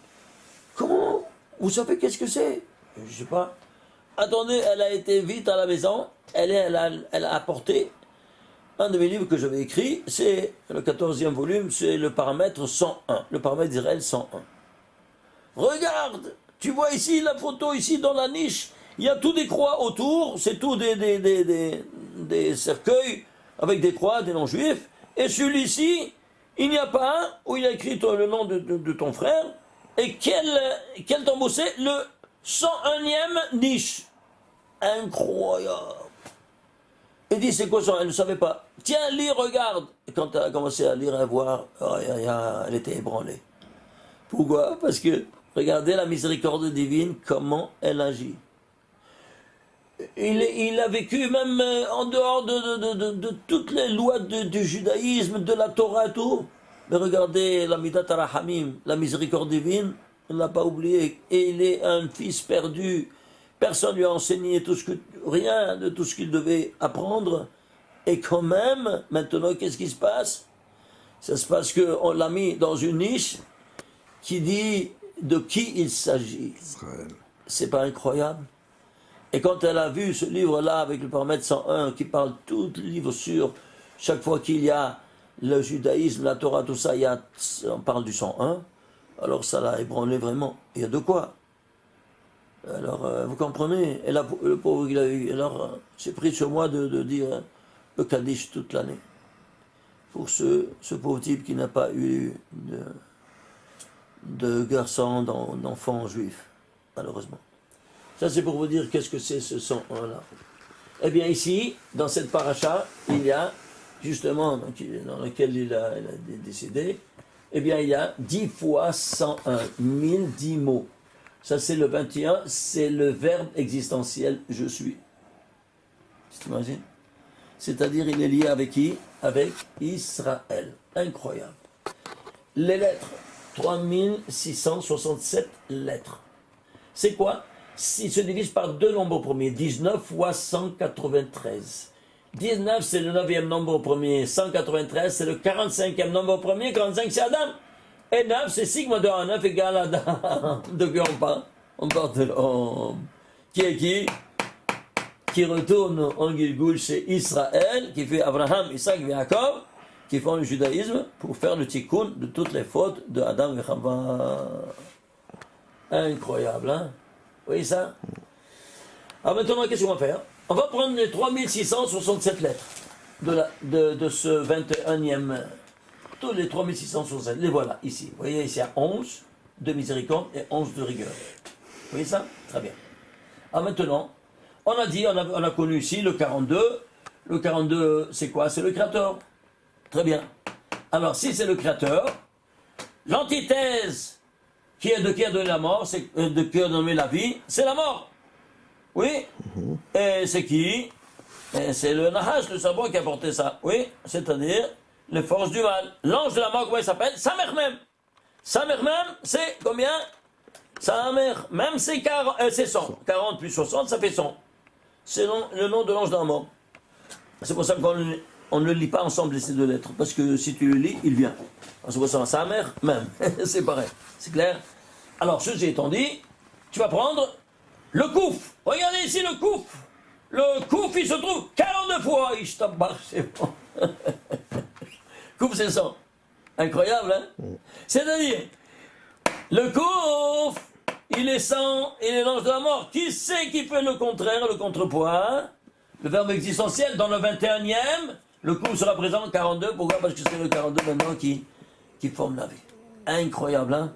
Comment? Vous savez qu'est-ce que c'est? Je sais pas. Attendez, elle a été vite à la maison, elle a apporté un de mes livres que j'avais écrit, c'est le 14e volume, c'est le paramètre 101, le paramètre d'Israël 101. Regarde, tu vois ici la photo, ici dans la niche, il y a tous des croix autour, c'est tout des cercueils avec des croix, des noms juifs, et celui-ci, il n'y a pas un où il a écrit le nom de ton frère, et quel tombeau c'est? Le 101e niche. Incroyable. Il dit, c'est quoi ça? Elle ne savait pas. Tiens, lis, regarde. Et quand elle a commencé à lire et à voir, elle était ébranlée. Pourquoi? Parce que, regardez la miséricorde divine, comment elle agit. Il a vécu même en dehors de toutes les lois du judaïsme, de la Torah et tout. Mais regardez la Midat Arahamim, la miséricorde divine, on ne l'a pas oublié. Et il est un fils perdu. Personne ne lui a enseigné rien de tout ce qu'il devait apprendre. Et quand même, maintenant, qu'est-ce qui se passe? Ça se passe qu'on l'a mis dans une niche qui dit de qui il s'agit. C'est pas incroyable? Et quand elle a vu ce livre-là avec le paramètre 101 qui parle tout le livre sur chaque fois qu'il y a le judaïsme, la Torah, tout ça, on parle du 101, alors ça l'a ébranlé vraiment. Il y a de quoi? Alors, vous comprenez? Et là, le pauvre qu'il a eu. Alors, j'ai pris sur moi de dire le Kaddish toute l'année. Pour ce pauvre type qui n'a pas eu de garçon, d'enfant juif, malheureusement. Ça, c'est pour vous dire qu'est-ce que c'est ce 101-là. Eh bien, ici, dans cette paracha, il y a, justement, dans lequel il a décédé, eh bien, il y a 10 fois 101, 1010 mots. Ça, c'est le 21, c'est le verbe existentiel « je suis ». Tu t'imagines? C'est-à-dire, il est lié avec qui? Avec Israël. Incroyable. Les lettres, 3667 lettres. C'est quoi? Il se divise par deux nombres premiers, 19 fois 193. 19, c'est le 9e nombre premier, 193, c'est le 45e nombre premier, 45, c'est Adam. Et 9, c'est sigma de 1, 9 égale Adam. De qui on parle? On parle de l'homme. Qui est qui? Qui retourne en Gilgul chez Israël, qui fait Abraham, Isaac et Jacob, qui font le judaïsme pour faire le tikkun de toutes les fautes de Adam et Chava. Incroyable, hein? Vous voyez ça? Alors maintenant, qu'est-ce qu'on va faire? On va prendre les 3667 lettres de ce 21e. Tous les 3667, les voilà ici. Vous voyez, ici il y a 11 de miséricorde et 11 de rigueur. Vous voyez ça? Très bien. Alors maintenant, on a dit, on a connu ici le 42. Le 42, c'est quoi? C'est le Créateur. Très bien. Alors, si c'est le Créateur, l'antithèse qui a donné la mort, qui a donné la vie, c'est la mort. Oui. Et c'est qui? Et c'est le Nahash, le sabot, qui a porté ça. Oui, c'est-à-dire les forces du mal. L'ange de la mort, comment il s'appelle? Samer même. Samer même, c'est combien? Samer même, c'est 100. 40 plus 60, ça fait 100. C'est le nom de l'ange de la mort. C'est pour ça qu'on ne le lit pas ensemble, ces deux lettres. Parce que si tu le lis, il vient. C'est pour ça, Samer même. C'est pareil. C'est clair? Alors, ceci étant dit, tu vas prendre le kouf. Regardez ici le kouf. Le kouf, il se trouve 42 fois. C'est bon. Kouf, c'est 100. Incroyable, hein? C'est-à-dire, le kouf, il est 100 et l'ange de la mort. Qui c'est qui fait le contraire, le contrepoids? Le verbe existentiel, dans le 21e, le kouf sera présent 42. Pourquoi? Parce que c'est le 42 maintenant qui qui forment la vie. Incroyable, hein?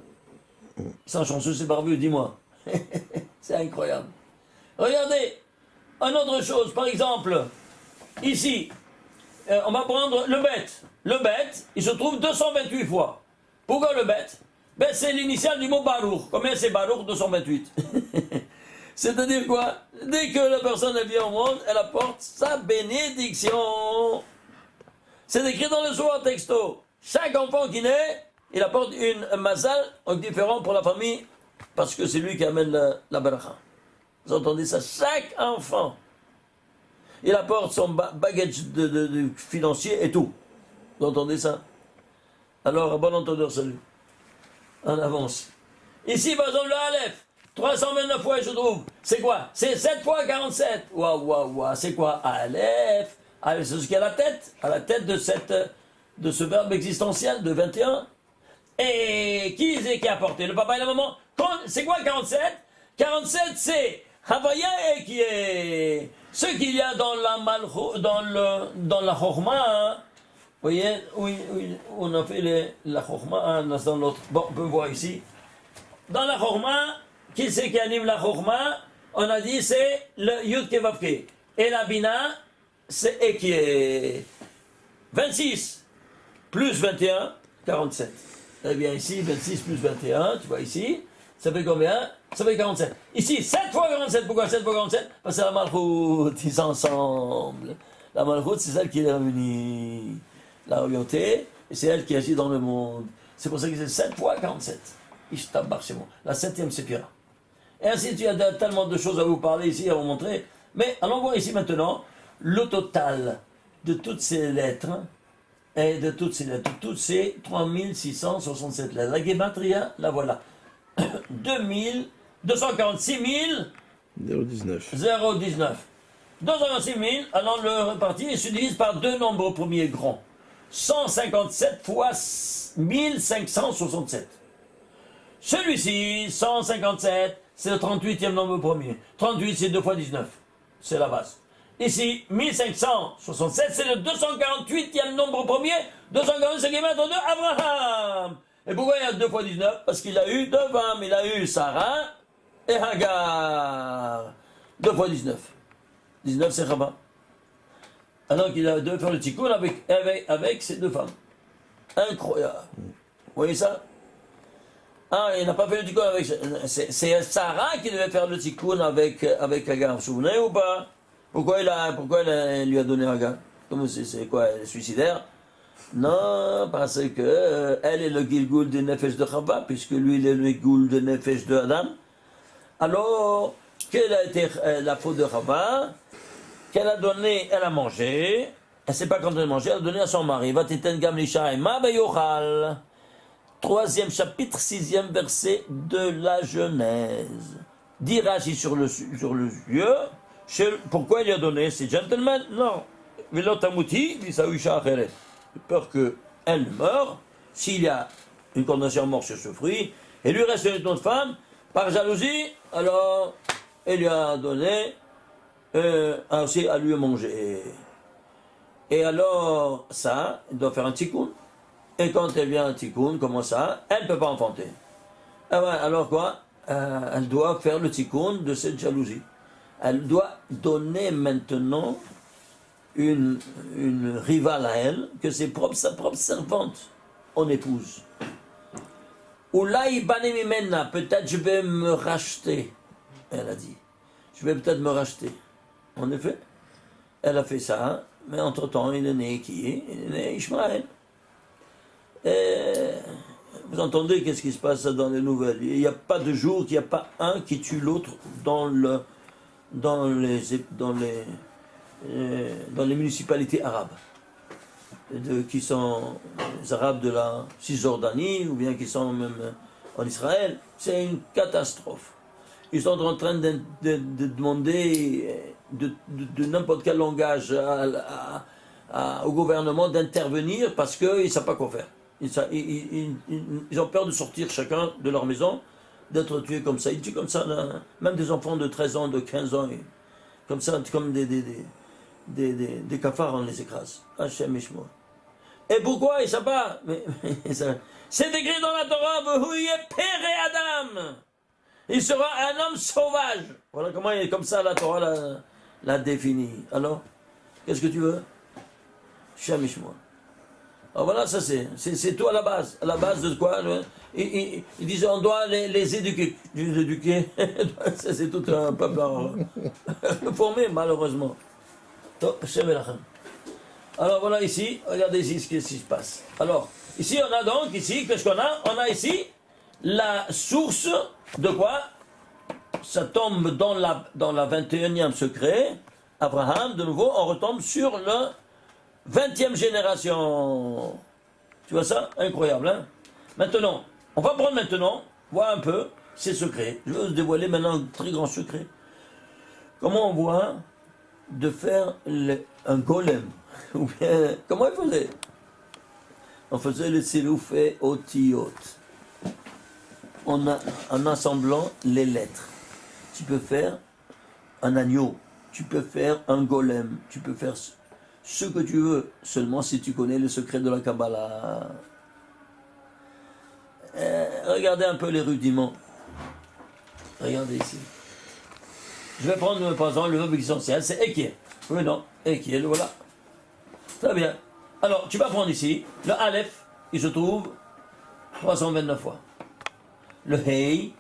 Sans chanceux, c'est barbu, dis-moi. C'est incroyable. Regardez, une autre chose, par exemple, ici, on va prendre le bête. Le bête, il se trouve 228 fois. Pourquoi le bête? Ben, c'est l'initiale du mot Baruch. Combien c'est Baruch? 228. C'est-à-dire quoi? Dès que la personne vient au monde, elle apporte sa bénédiction. C'est écrit dans le Zohar texto. Chaque enfant qui naît, il apporte un mazal différent pour la famille, parce que c'est lui qui amène la beracha. Vous entendez ça? Chaque enfant, il apporte son bagage de financier et tout. Vous entendez ça? Alors, bon entendeur, salut. On avance. Ici, par exemple, le Aleph, 329 fois, je trouve. C'est quoi? C'est 7 fois 47. Waouh. C'est quoi? Aleph. Aleph, c'est ce qu'il y a à la tête de ce verbe existentiel de 21. Et qui c'est qui a apporté? Le papa et la maman? C'est quoi 47? 47, c'est Havaya et qui est ce qu'il y a dans la dans la Chorma. Hein. Vous voyez, oui, on a fait la Chorma dans l'autre. Bon, on peut voir ici. Dans la Chorma, qui c'est qui anime la Chorma? On a dit c'est le Yud Kevavke. Et la Bina, c'est et qui est 26 plus 21, 47. Eh bien ici, 26 plus 21, tu vois ici, ça fait combien? Ça fait 47. Ici, 7 fois 47, pourquoi 7 fois 47? Parce que c'est la Malchout, ils sont ensemble. La Malchout, c'est celle qui les réunit, la royauté, et c'est elle qui agit dans le monde. C'est pour ça que c'est 7 fois 47. Ishtabar, c'est bon. La 7e séphira. Et ainsi, il y a tellement de choses à vous parler ici, à vous montrer. Mais allons voir ici maintenant le total de toutes ces lettres. Et de toutes ces 3667 lettres. La Gematria, la voilà. 246 019. 019. 246 000, allons le répartir, il se divise par deux nombres premiers grands. 157 fois 1567. Celui-ci, 157, c'est le 38e nombre premier. 38, c'est 2 fois 19. C'est la base. Ici, 1567, c'est le 248e nombre premier. 248, c'est Gematria de Abraham. Et pourquoi il y a 2 fois 19? Parce qu'il a eu deux femmes. Il a eu Sarah et Hagar. 2 fois 19. 19, c'est Rabat. Alors qu'il a dû faire le tikkun avec ces deux femmes. Incroyable. Vous voyez ça? Ah, il n'a pas fait le tikkun avec... C'est Sarah qui devait faire le tikkun avec Hagar. Vous vous souvenez ou pas? Pourquoi elle lui a donné Hagar? C'est quoi? Elle est suicidaire? Non, parce que elle est le Gilgul de Nefesh de Chava, puisque lui il est le Gilgul de Nefesh de Adam. Alors, quelle a été la faute de Chava? Qu'elle a donné, elle a mangé, elle ne sait pas quand elle a mangé, elle a donné à son mari. Va titen gam l'isha ma beyochal. 3e chapitre, 6e verset de la Genèse. Dit Rashi sur le lieu, pourquoi il lui a donné? C'est gentleman? Non. Velotamuti, dit Saouisha Acheret. Peur qu'elle meure, s'il y a une condamnation à mort sur ce fruit, et lui reste une autre femme, par jalousie, alors elle lui a donné aussi à lui manger. Et alors, ça, elle doit faire un tikkun. Et quand elle vient un tikkun, comment ça? Elle ne peut pas enfanter. Alors quoi? Elle doit faire le tikkun de cette jalousie. Elle doit donner maintenant une rivale à elle, que sa propre servante en épouse. Oulaï banemimena, peut-être je vais me racheter, elle a dit. Je vais peut-être me racheter. En effet, elle a fait ça, mais entre-temps, il est né qui? Il est né Ishmaël. Et vous entendez qu'est-ce qui se passe dans les nouvelles? Il n'y a pas de jour qu'il n'y a pas un qui tue l'autre dans les municipalités arabes, qui sont les Arabes de la Cisjordanie, ou bien qui sont même en Israël. C'est une catastrophe. Ils sont en train de demander de n'importe quel langage au gouvernement d'intervenir parce qu'ils ne savent pas quoi faire. Ils ont peur de sortir chacun de leur maison, d'être tués comme ça. Ils tuent comme ça, là, même des enfants de 13 ans, de 15 ans, comme ça, comme des cafards, on les écrase. Hachem Ishmo. Et pourquoi il ne sait pas? C'est écrit dans la Torah, V'huye pere Adam. Il sera un homme sauvage. Voilà comment il est comme ça, la Torah l'a défini. Alors, qu'est-ce que tu veux? Chamishmoa. Alors voilà, ça c'est tout à la base. À la base de quoi? Ils disent on doit les éduquer. Les éduquer, ça c'est tout un peuple formé, malheureusement. Alors voilà ici, regardez ici ce qui se passe. Alors, ici on a donc, ici, qu'est-ce qu'on a? On a ici la source de quoi? Ça tombe dans la 21e secret. Abraham, de nouveau, on retombe sur le 20e génération. Tu vois ça? Incroyable, hein? Maintenant, on va prendre maintenant, voir un peu ces secrets. Je vais vous dévoiler maintenant un très grand secret. Comment on voit de faire un golem? Ou bien, comment il faisait? On faisait le siloufé au tiot. En assemblant les lettres. Tu peux faire un agneau, tu peux faire un golem, tu peux faire ce que tu veux, seulement si tu connais le secret de la Kabbalah. Regardez un peu les rudiments. Regardez ici. Je vais prendre par exemple le verbe essentiel, c'est Ekiel. Oui, non, Ekiel, voilà. Très bien. Alors, tu vas prendre ici, le Aleph, il se trouve 329 fois. Le Hey,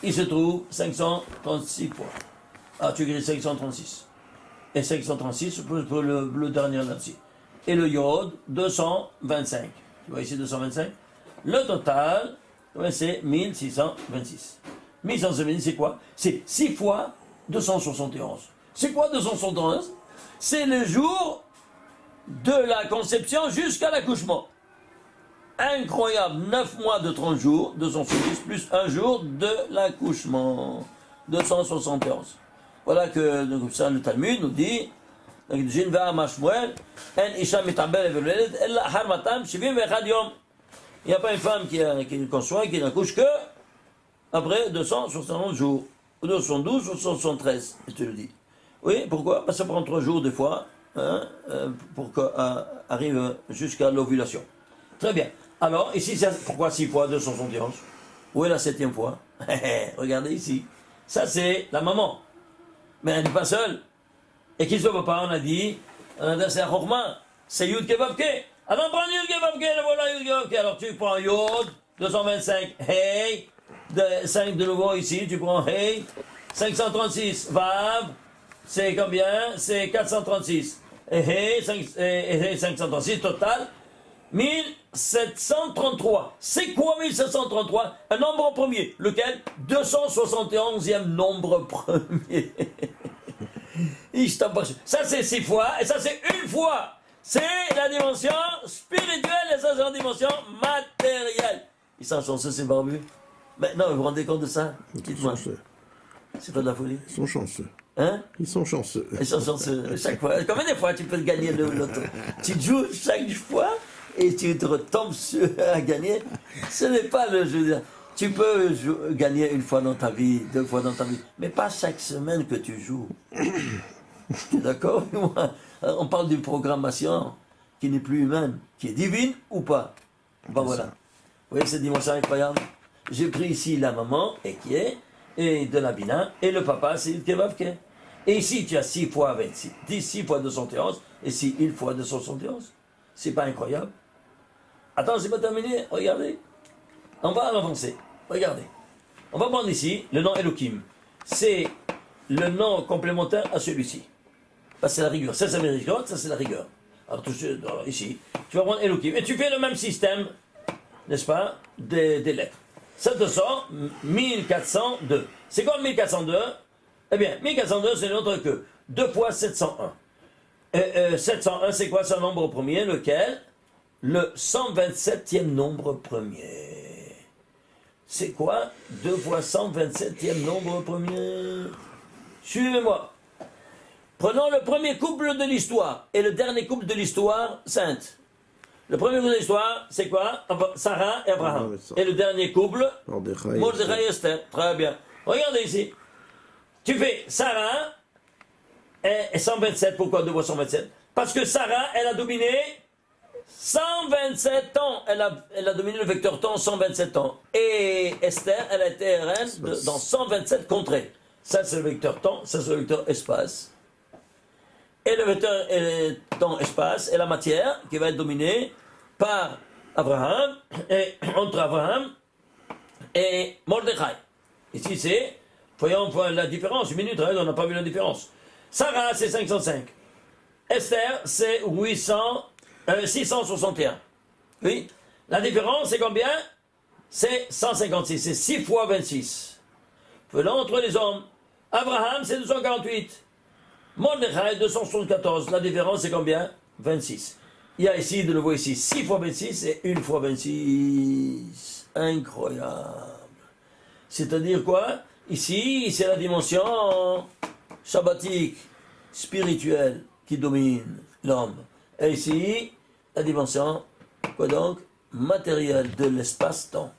il se trouve 536 fois. Ah, tu écris 536. Et 536 pour le dernier là-dessus. Et le Yod, 225. Tu vois ici 225. Le total, c'est 1626. 1626, c'est quoi? C'est 6 fois 271. C'est quoi 271? C'est le jour de la conception jusqu'à l'accouchement. Incroyable, 9 mois de 30 jours, 270, plus un jour de l'accouchement, 271. Voilà que donc, ça, le Talmud nous dit, il n'y a pas une femme qui conçoit, qui n'accouche que après 271 jours, ou 212 ou 273, je te le dis. Oui, pourquoi? Parce que ça prend 3 jours des fois, hein, pour qu'arrive jusqu'à l'ovulation. Très bien. Alors, ici, pourquoi 6 fois 271? Où est la 7e fois? Regardez ici. Ça, c'est la maman. Mais elle n'est pas seule. Et qui ne se voit pas? On a dit, c'est un Chorma. C'est Yud Kevavke. Alors, prends Yud Kevavke, voilà Yud Kevavke. Alors, tu prends Yud, 225, Hey. 5 de nouveau ici, tu prends Hey. 536, Vav. C'est combien? C'est 436. Et Hey, 536, total. 1733. C'est quoi 1733? Un nombre premier. Lequel? 271e nombre premier. Ça c'est 6 fois, et ça c'est une fois. C'est la dimension spirituelle, et ça c'est la dimension matérielle. Ils sont chanceux ces barbus. Maintenant, vous vous rendez compte de ça? Dites-moi. C'est pas de la folie? Ils sont chanceux. Hein? Ils sont chanceux. Ils sont chanceux. Chaque fois. Combien de fois tu peux gagner le loto? Tu joues chaque fois et tu te retombes à gagner. Ce n'est pas le jeu. Tu peux gagner une fois dans ta vie, 2 fois dans ta vie, mais pas chaque semaine que tu joues. Tu es d'accord? On parle d'une programmation qui n'est plus humaine, qui est divine ou pas? Ben voilà. Vous voyez cette dimension incroyable? J'ai pris ici la maman, et qui est, et de la Bina, et le papa, c'est le Kevavke. Et ici, tu as 6 fois 26, 6 fois 211, et ici, 1 fois 271. C'est pas incroyable? Attends, c'est pas terminé, regardez. On va avancer, regardez. On va prendre ici le nom Elohim. C'est le nom complémentaire à celui-ci. C'est la rigueur. Ça, c'est la rigueur, ça, c'est la rigueur. Alors, ici, tu vas prendre Elohim. Et tu fais le même système, n'est-ce pas, des lettres. Ça te sort 1402. C'est quoi 1402? Eh bien, 1402, c'est l'autre que 2 fois 701. 701, c'est quoi ce nombre premier? Lequel? Le 127e nombre premier. C'est quoi 2 fois 127e nombre premier? Suivez-moi. Prenons le premier couple de l'histoire et le dernier couple de l'histoire sainte. Le premier couple de l'histoire, c'est quoi? Sarah et Abraham. Et le dernier couple? Mordechai et Esther. Très bien. Regardez ici. Tu fais Sarah et 127. Pourquoi 2 fois 127? Parce que Sarah, elle a dominé 127 ans, elle a dominé le vecteur temps 127 ans. Et Esther, elle a été reine dans 127 contrées. Ça, c'est le vecteur temps, ça, c'est le vecteur espace. Et le vecteur temps-espace est la matière qui va être dominée par Abraham, et entre Abraham et Mordechai. Ici, c'est, voyons la différence, une minute, on n'a pas vu la différence. Sarah, c'est 505. Esther, c'est 661. Oui. La différence, c'est combien? C'est 156. C'est 6 fois 26. Venant entre les hommes. Abraham, c'est 248. Mordechai, 274. La différence, c'est combien? 26. Il y a ici, de le voir ici, 6 fois 26 et 1 fois 26. Incroyable. C'est-à-dire quoi? Ici, c'est la dimension shabbatique, spirituelle, qui domine l'homme. Et ici, la dimension, quoi donc? Matérielle de l'espace-temps,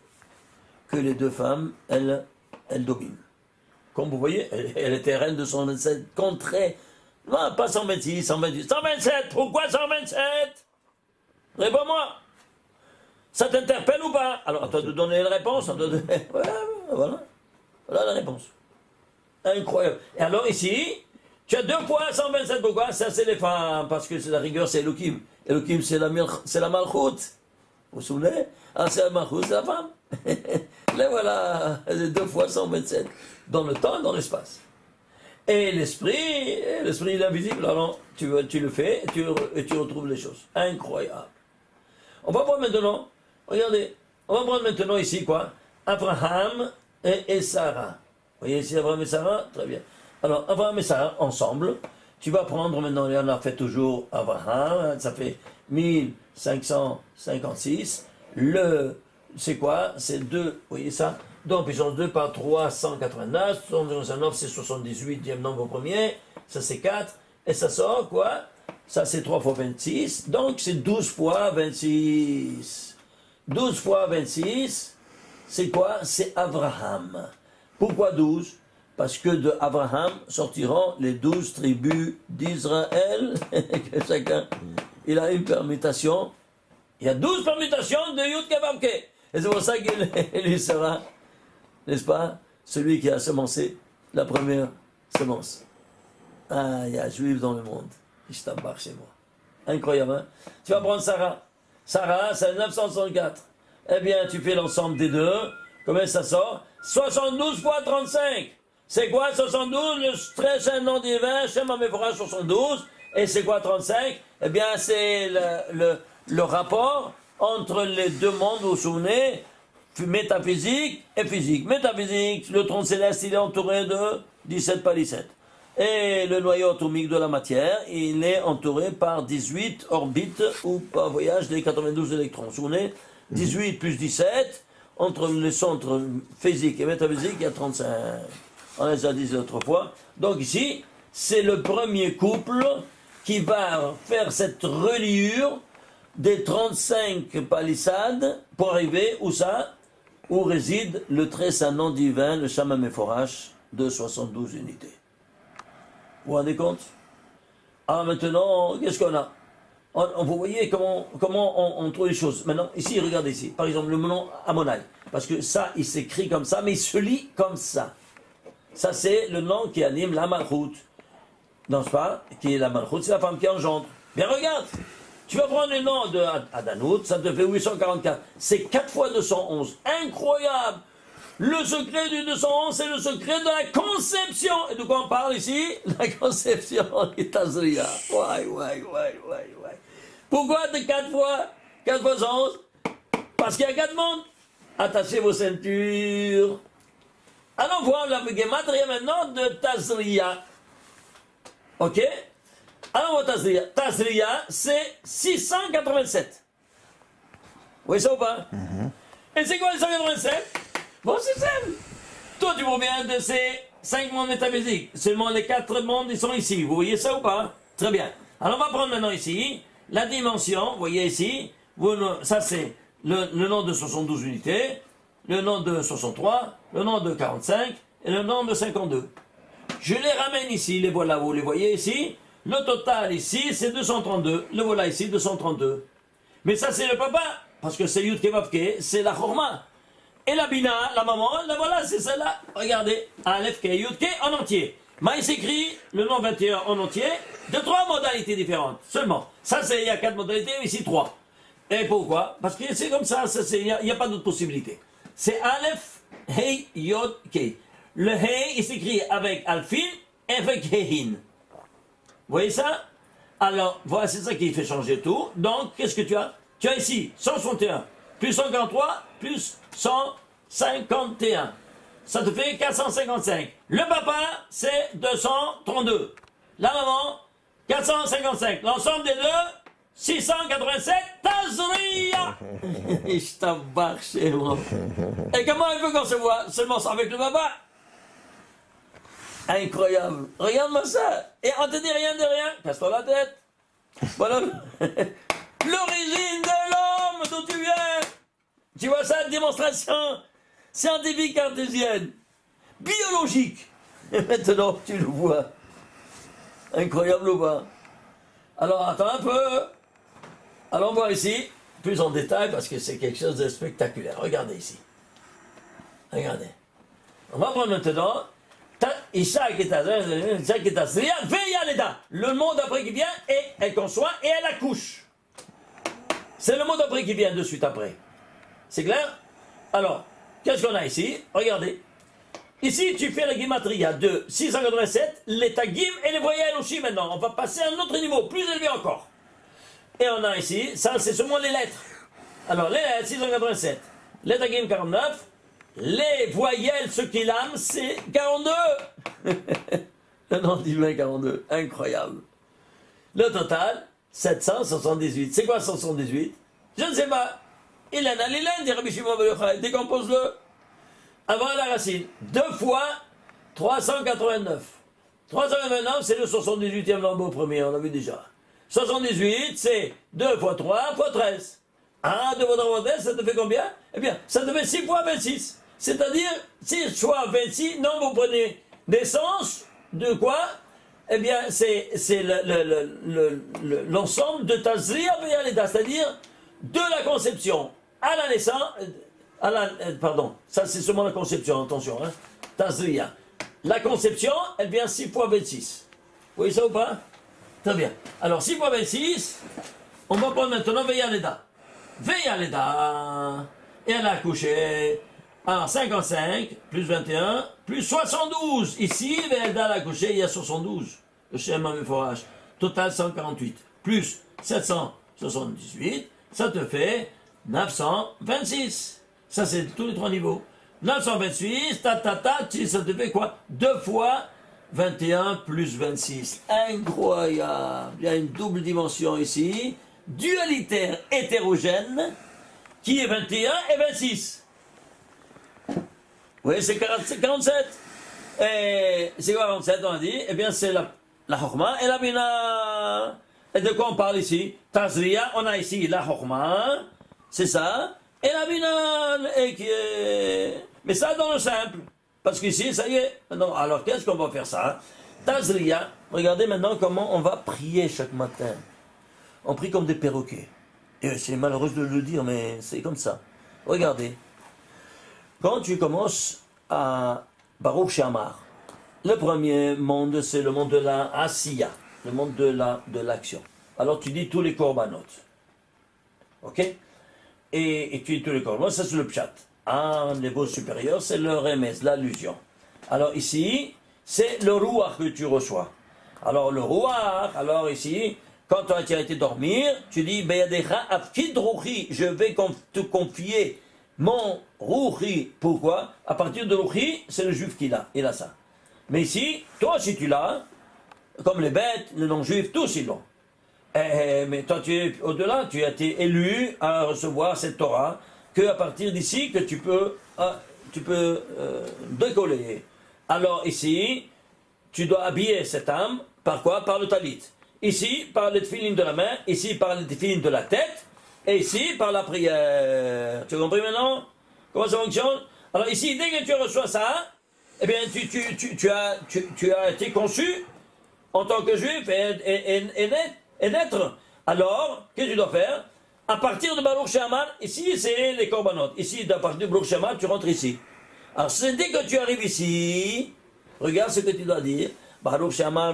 que les deux femmes, elles dominent. Comme vous voyez, elle était reine de 127 contrées. Non, pas 126, 128, 127. Pourquoi 127? Réponds-moi. Ça t'interpelle ou pas? Alors, à toi de donner la réponse. Voilà. Voilà la réponse. Incroyable. Et alors ici, tu as 2 fois 127. Pourquoi? Ça, c'est les femmes. Parce que c'est la rigueur, c'est Elohim. Elohim, c'est la Malchut. Vous vous souvenez? Ah, c'est la Malchut, c'est la femme. Là, voilà. 2 fois 127. Dans le temps et dans l'espace. Et l'esprit il est invisible. Alors, tu le fais et tu retrouves les choses. Incroyable. On va voir maintenant, regardez, on va prendre maintenant ici quoi? Abraham et Sarah. Vous voyez ici Abraham et Sarah? Très bien. Alors, Abraham et Sarah, ensemble, tu vas prendre maintenant, on a fait toujours Abraham, ça fait 1556. C'est quoi? C'est 2, vous voyez ça? Donc, puissance 2 par 389, 309 c'est 78e nombre premier, ça c'est 4, et ça sort quoi? Ça c'est 3 fois 26, donc c'est 12 fois 26. 12 fois 26, c'est quoi? C'est Abraham. Pourquoi 12? Parce que de Abraham sortiront les 12 tribus d'Israël, que chacun, il a une permutation. Il y a 12 permutations de Yud Kevavke. Et c'est pour ça qu'il lui sera, n'est-ce pas, celui qui a semencé la première semence. Ah, il y a juif dans le monde. Je t'embarque chez moi. Incroyable, hein? Tu vas prendre Sarah. Sarah, c'est 964. Eh bien, tu fais l'ensemble des deux. Combien ça sort? 72 fois 35. C'est quoi 72? Le très saint nom divin, Shem HaMevorach 72. Et c'est quoi 35? Eh bien, c'est le rapport entre les deux mondes, vous vous souvenez, métaphysique et physique. Métaphysique, le tronc céleste, il est entouré de 17 palisettes. Et le noyau atomique de la matière, il est entouré par 18 orbites ou par voyage des 92 électrons. Vous vous souvenez? 18 plus 17, entre les centres physiques et métaphysiques, il y a 35. On les a dit autrefois. Donc ici, c'est le premier couple qui va faire cette reliure des 35 palissades pour arriver où ça? Où réside le très saint nom divin, le Shem HaMevorach de 72 unités. Vous vous rendez compte? Ah, maintenant, qu'est-ce qu'on a? Vous voyez comment on trouve les choses. Maintenant, ici, regardez ici. Par exemple, le nom Ammonai. Parce que ça, il s'écrit comme ça, mais il se lit comme ça. Ça, c'est le nom qui anime la Malchut. Non, c'est pas? Qui est la Malchut, c'est la femme qui engendre. Bien, regarde! Tu vas prendre le nom de Adanout, ça te fait 844. C'est 4 fois 211. Incroyable! Le secret du 211, c'est le secret de la conception. Et de quoi on parle ici? La conception du Tazria. Ouais. Pourquoi de 4 fois 11? Parce qu'il y a 4 mondes. Attachez vos ceintures. Allons voir la gematria maintenant de Tazria. Ok? Alors, on va Tazria. Tazria, c'est 687. Vous voyez ça ou pas? Et c'est quoi les 187? Bon, c'est simple. Toi, tu proviens de ces 5 mondes métaphysiques. Seulement les 4 mondes, ils sont ici. Vous voyez ça ou pas? Très bien. Alors, on va prendre maintenant ici la dimension. Vous voyez ici. Ça, c'est le nom de 72 unités, le nom de 63, le nom de 45 et le nom de 52. Je les ramène ici. Les voilà. Vous les voyez ici? Le total ici, c'est 232. Le voilà ici, 232. Mais ça, c'est le papa, parce que c'est Yud Kevavke, c'est la Chorma. Et la Bina, la maman, la voilà, c'est celle-là. Regardez, Aleph Ke, Yud Ke en entier. Mais il s'écrit le nom 21 en entier, de 3 modalités différentes, seulement. Ça, il y a 4 modalités, ici 3. Et pourquoi? Parce que c'est comme ça, il n'y a pas d'autre possibilité. C'est Aleph, Hey, Yod, Ke. Le Hey, il s'écrit avec Alfin et avec Hehin. Vous voyez ça? Alors, voilà, c'est ça qui fait changer tout. Donc, qu'est-ce que tu as? Tu as ici 161, plus 143, plus 151. Ça te fait 455. Le papa, c'est 232. La maman, 455. L'ensemble des deux, 687. Tazria. Et je t'embarque chez moi. Et comment il veut qu'on se voit? Seulement avec le papa. Incroyable. Regarde-moi ça. Et on te dit rien de rien. Casse-toi la tête. Voilà l'origine de l'homme d'où tu viens. Tu vois ça, démonstration scientifique cartésienne, biologique. Et maintenant, tu le vois. Incroyable ou pas? Alors, attends un peu. Allons voir ici, plus en détail, parce que c'est quelque chose de spectaculaire. Regardez ici. Regardez. On va prendre maintenant... Le mot d'après qui vient, et elle conçoit et elle accouche. C'est le mot d'après qui vient de suite après. C'est clair? Alors, qu'est-ce qu'on a ici? Regardez. Ici, tu fais la guimatria de 687, les tagim et les voyelles aussi maintenant. On va passer à un autre niveau, plus élevé encore. Et on a ici, ça c'est seulement les lettres. Alors, les lettres, 687. Les tagim, 49. Les voyelles, ce qu'il aime, c'est 42. Le nom divin 42. Incroyable. Le total, 778. C'est quoi 178? Je ne sais pas. Ilan al-Ilan, dit Rabbi Shimon ben Yochai. Décompose-le. Avant la racine. 2 fois 389. 389, c'est le 78e lambeau premier, on l'a vu déjà. 78, c'est 2 fois 3 fois 13. Ah, 2 fois 3 fois 13, ça te fait combien? Eh bien, ça te fait 6 fois 26. C'est-à-dire, 6 fois 26, non, vous prenez naissance de quoi? Eh bien, c'est l'ensemble de Tazria Beyaleda, c'est-à-dire de la conception à la naissance, pardon, ça c'est seulement la conception, attention, hein, Tazria. La conception, elle vient 6 fois 26. Vous voyez ça ou pas? Très bien. Alors, 6 fois 26, on va prendre maintenant Beyaleda. Beyaleda, et elle a accouché. Alors, 55, plus 21, plus 72. Ici, Velda l'a accouché, il y a 72. Le schéma Meforach. Total 148. Plus 778, ça te fait 926. Ça, c'est tous les 3 niveaux. 928, ça te fait quoi? 2 fois 21 plus 26. Incroyable. Il y a une double dimension ici. Dualitaire hétérogène, qui est 21 et 26. Oui, c'est 47. Et c'est quoi 47, on a dit? Eh bien, c'est la Chorma et la Bina. Et de quoi on parle ici? Tazria, on a ici la Chorma, c'est ça, et la Bina, mais ça dans le simple. Parce qu'ici, ça y est. Non, alors, qu'est-ce qu'on va faire ça? Tazria, regardez maintenant comment on va prier chaque matin. On prie comme des perroquets. Et c'est malheureux de le dire, mais c'est comme ça. Regardez. Quand tu commences à Baruch Shamar, le premier monde, c'est le monde de la Asiya, le monde de l'action. Alors tu dis tous les korbanot. Ok? Et tu dis tous les korbanot, ça c'est le pshat. À un niveau supérieur, c'est le remez, l'allusion. Alors ici, c'est le ruach que tu reçois. Alors le ruach, alors ici, quand tu as été dormir, tu dis, Beyadecha afkid ruchi, je vais te confier mon Rouchi. Pourquoi? À partir de Rouchi, c'est le juif qui l'a. Il a ça. Mais ici, toi aussi tu l'as, comme les bêtes, les non-juifs, tous ils l'ont. Mais toi, tu es au-delà, tu as été élu à recevoir cette Torah, qu'à partir d'ici, que tu peux décoller. Alors ici, tu dois habiller cette âme, par quoi? Par le talit. Ici, par les tefilines de la main, ici, par les tefilines de la tête, et ici, par la prière. Tu as compris maintenant? Comment ça fonctionne? Alors ici, dès que tu reçois ça, eh bien, tu as été conçu en tant que juif et naître. Alors, qu'est-ce que tu dois faire? À partir de Baruch She'amar, ici c'est les korbanot. Ici, à partir de Baruch She'amar, tu rentres ici. Alors, c'est dès que tu arrives ici, regarde ce que tu dois dire. Baruch She'amar,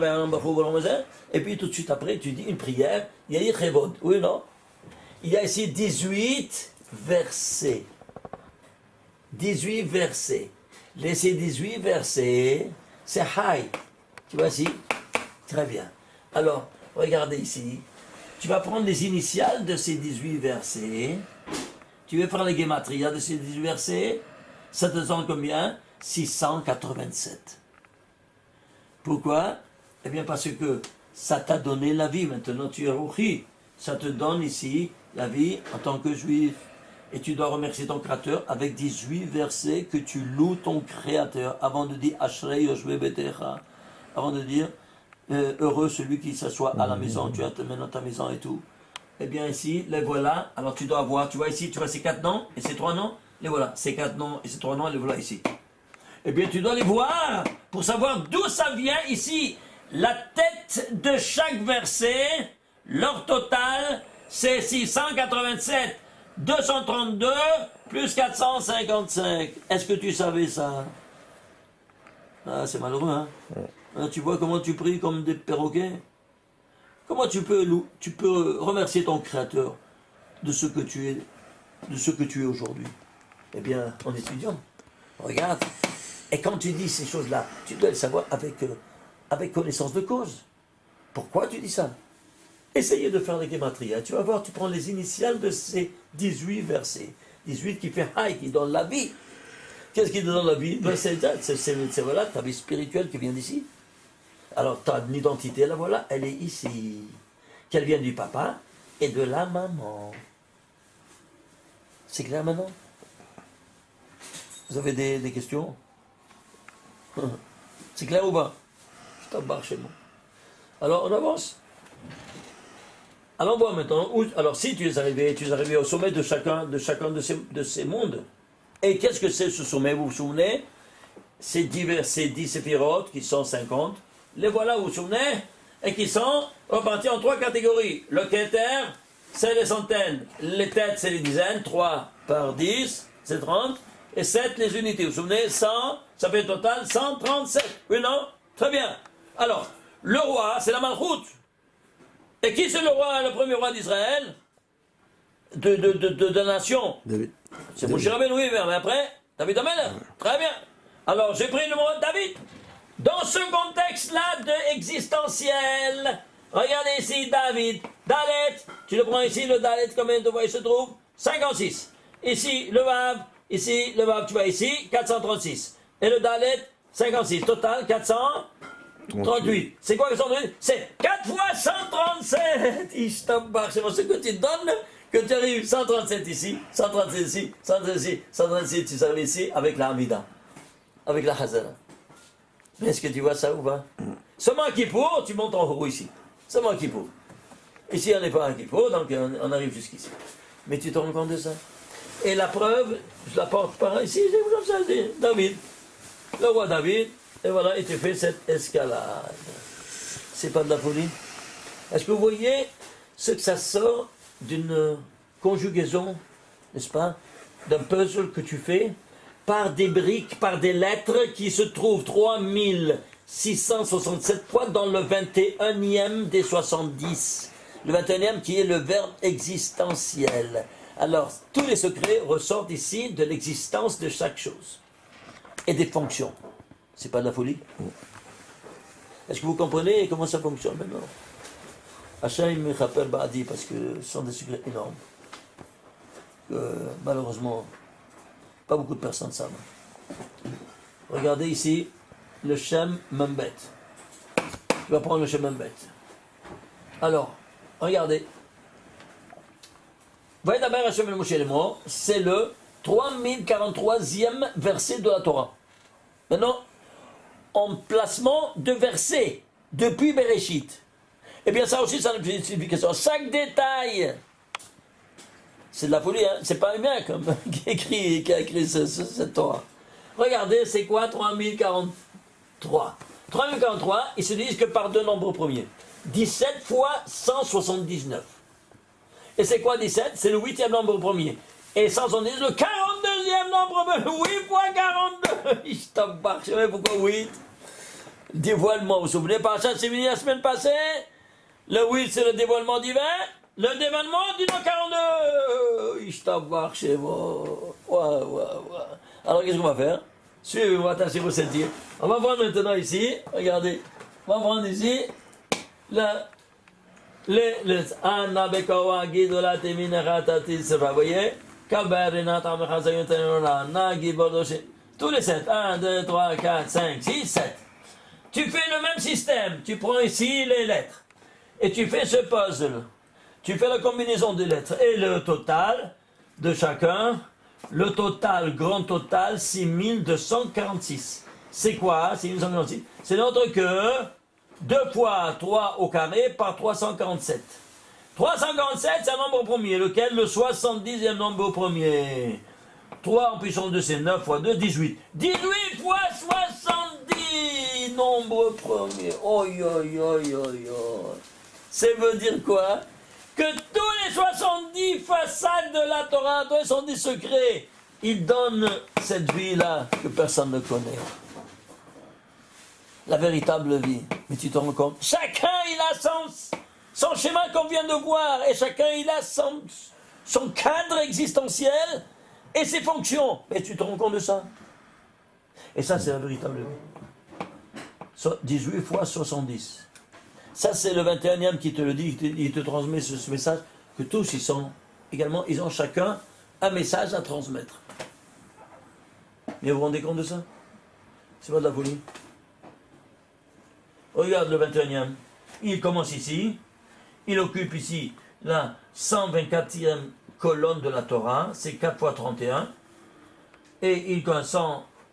et puis tout de suite après, tu dis une prière. Yair Chevod. Oui, non? Il y a ici 18 versets. 18 versets. Ces 18 versets, c'est Haï. Tu vois ici? Très bien. Alors, regardez ici. Tu vas prendre les initiales de ces 18 versets. Tu vas prendre les gematria de ces 18 versets. Ça te donne combien? 687. Pourquoi? Eh bien parce que ça t'a donné la vie. Maintenant tu es rouchi. Ça te donne ici la vie en tant que juif. Et tu dois remercier ton Créateur avec 18 versets que tu loues ton Créateur avant de dire Ashrei Yoshve Betecha. Avant de dire heureux celui qui s'assoit à la maison, tu as maintenant ta maison et tout. Eh bien ici, les voilà. Alors tu dois avoir, tu vois ici, tu vois ces 4 noms et ces 3 noms. Les voilà, ces 4 noms et ces 3 noms, les voilà ici. Eh bien tu dois les voir pour savoir d'où ça vient ici. La tête de chaque verset, leur total, c'est 687. 232 plus 455. Est-ce que tu savais ça? Ah, c'est malheureux, hein? Tu vois comment tu pries comme des perroquets? Comment tu peux remercier ton Créateur de ce que tu es aujourd'hui? Eh bien, en étudiant, regarde. Et quand tu dis ces choses-là, tu dois le savoir avec connaissance de cause. Pourquoi tu dis ça? Essayez de faire les gematria. Tu vas voir, tu prends les initiales de ces 18 versets. 18 qui fait Haï, qui donne la vie. Qu'est-ce qui donne la vie? Ben, c'est voilà, ta vie spirituelle qui vient d'ici. Alors, ta identité, la voilà, elle est ici. Qu'elle vient du papa et de la maman. C'est clair maintenant? Vous avez des questions? C'est clair ou pas? Je t'embarque chez moi. Alors, on avance. Alors, on voit maintenant, alors si tu es arrivé au sommet de chacun de ces mondes. Et qu'est-ce que c'est ce sommet? Vous vous souvenez? Ces 10 séphirotes qui sont 50. Les voilà, vous vous souvenez? Et qui sont repartis en 3 catégories. Le Keter, c'est les centaines. Les têtes, c'est les dizaines. 3 par 10, c'est 30. Et 7, les unités. Vous vous souvenez? 100, ça fait au total 137. Oui, non? Très bien. Alors, le roi, c'est la Malchoute. Et qui c'est le premier roi d'Israël? De la nation? David. C'est Moshe Rabbeinu, oui, mais après, David Amelech. Très bien. Alors, j'ai pris le mot David. Dans ce contexte-là de existentiel, regardez ici, David, Dalet, tu le prends ici, le Dalet, combien de fois il se trouve? 56. Ici, le Vav, tu vois ici, 436. Et le Dalet, 56. Total, 438. C'est quoi 438? C'est 4 fois 137. C'est pour ce que tu donnes, que tu arrives 137 ici, 137 ici, 137 ici, 137 tu arrives ici, avec la Hamida, avec la Hazara. Est-ce que tu vois ça ou pas? Seulement un Kippour, tu montes en haut ici. Seulement un Kippour. Ici, on n'est pas un Kippour, donc on arrive jusqu'ici. Mais tu te rends compte de ça? Et la preuve, je la porte par ici, c'est comme ça, c'est David. Le roi David, et voilà, il te fait cette escalade. C'est pas de la folie? Est-ce que vous voyez ce que ça sort d'une conjugaison, n'est-ce pas? D'un puzzle que tu fais par des briques, par des lettres qui se trouvent 3667 fois dans le 21e des 70. Le 21e qui est le verbe existentiel. Alors, tous les secrets ressortent ici de l'existence de chaque chose. Et des fonctions. C'est pas de la folie? Est-ce que vous comprenez comment ça fonctionne maintenant? Hachem me rappelle Badi parce que ce sont des secrets énormes. Malheureusement, pas beaucoup de personnes savent. Regardez ici le Shem Membet. Tu vas prendre le Shem Membet. Alors, regardez. Vaïdaber Hachem el Moshe Lemo, c'est le 3043e verset de la Torah. Maintenant, en placement de versets depuis Bereshit. Eh bien, ça aussi, ça a une signification. Chaque détail, c'est de la folie, hein? C'est pas un humain qui a écrit cette Torah. Regardez, c'est quoi 3043? 3043, ils se disent que par deux nombres premiers. 17 fois 179. Et c'est quoi 17? C'est le 8e nombre premier. Et 170, le 42e nombre premier. 8 fois 42. Je t'embarque, je sais pourquoi 8. Dévoilement, vous vous souvenez pas ça, c'est fini la semaine passée. Le 8, c'est le dévoilement divin. Le dévoilement du nom 42. Je t'embarque chez moi. Ouais. Alors qu'est-ce qu'on va faire? Suivez-moi, attachez vos ceintures. On va prendre maintenant ici, regardez. On va prendre ici, Anna Bekawa Gidola Teminaratatis, vous voyez? Kabarinata Mechazayutanona, Nagi Bordoché. Tous les 7. 1, 2, 3, 4, 5, 6, 7. Tu fais le même système. Tu prends ici les lettres. Et tu fais ce puzzle. Tu fais la combinaison des lettres. Et le total de chacun, le total, grand total, 6246. C'est quoi 6246? C'est notre que 2 fois 3 au carré par 347. 347, c'est un nombre premier, lequel le 70e nombre premier. 3 en puissance 2, c'est 9 fois 2, 18. 18 fois 70, nombre premier. Ça veut dire quoi? Que tous les 70 façades de la Torah, tous les 70 secrets, ils donnent cette vie-là que personne ne connaît. La véritable vie. Mais tu te rends compte? Chacun, il a son schéma qu'on vient de voir. Et chacun, il a son cadre existentiel et ses fonctions. Mais tu te rends compte de ça? Et ça, c'est la véritable vie. 18 fois 70. Ça, c'est le 21e qui te le dit, il te transmet ce message, que tous, ils ont chacun un message à transmettre. Mais vous vous rendez compte de ça? C'est pas de la folie. Regarde le 21e. Il commence ici. Il occupe ici la 124e colonne de la Torah. C'est 4 fois 31. Et il commence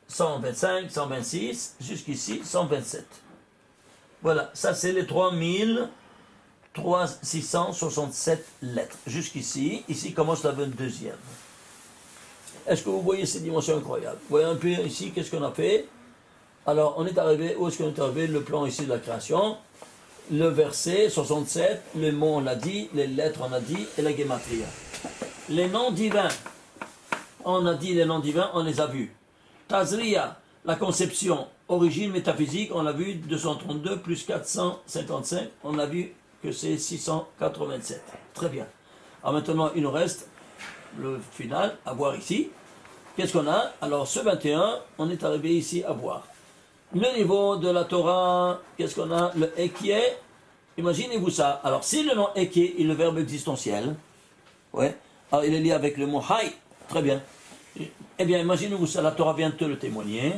125, 126, jusqu'ici 127. Voilà, ça c'est les 3667 lettres. Jusqu'ici, ici commence la 22e. Est-ce que vous voyez ces dimensions incroyables? Vous voyez un peu ici, qu'est-ce qu'on a fait? Alors, on est arrivé, où est-ce qu'on est arrivé? Le plan ici de la création, le verset 67, le mot on l'a dit, les lettres on a dit, et la guématria. Les noms divins, on a dit les noms divins, on les a vus. Tazria, la conception, origine métaphysique, on l'a vu, 232 plus 455, on a vu que c'est 687. Très bien. Alors maintenant, il nous reste le final à voir ici. Qu'est-ce qu'on a? Alors, ce 21, on est arrivé ici à voir. Le niveau de la Torah, qu'est-ce qu'on a? Le Ekie, imaginez-vous ça. Alors, si le nom Ekie est le verbe existentiel, ouais, alors il est lié avec le mot Hay, très bien. Eh bien, imaginez-vous ça, la Torah vient de te le témoigner,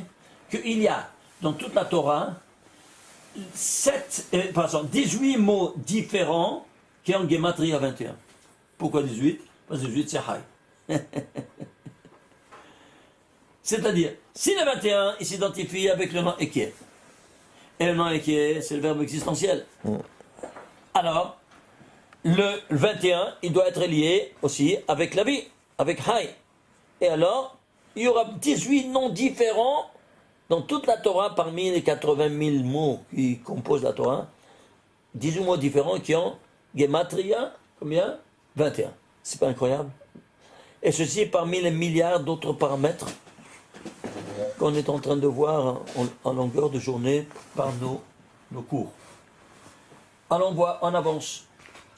qu'il y a dans toute la Torah 18 mots différents qui ont Gematria 21. Pourquoi 18? Parce que 18 c'est Hay. C'est-à-dire, si le 21, il s'identifie avec le nom Ekie, et le nom Ekie, c'est le verbe existentiel. Alors, le 21, il doit être lié aussi avec la vie, avec Hay. Et alors, il y aura 18 noms différents dans toute la Torah, parmi les 80 000 mots qui composent la Torah. 18 mots différents qui ont Gematria, combien? 21. C'est pas incroyable? Et ceci parmi les milliards d'autres paramètres qu'on est en train de voir en longueur de journée par nos cours. Allons voir, on avance.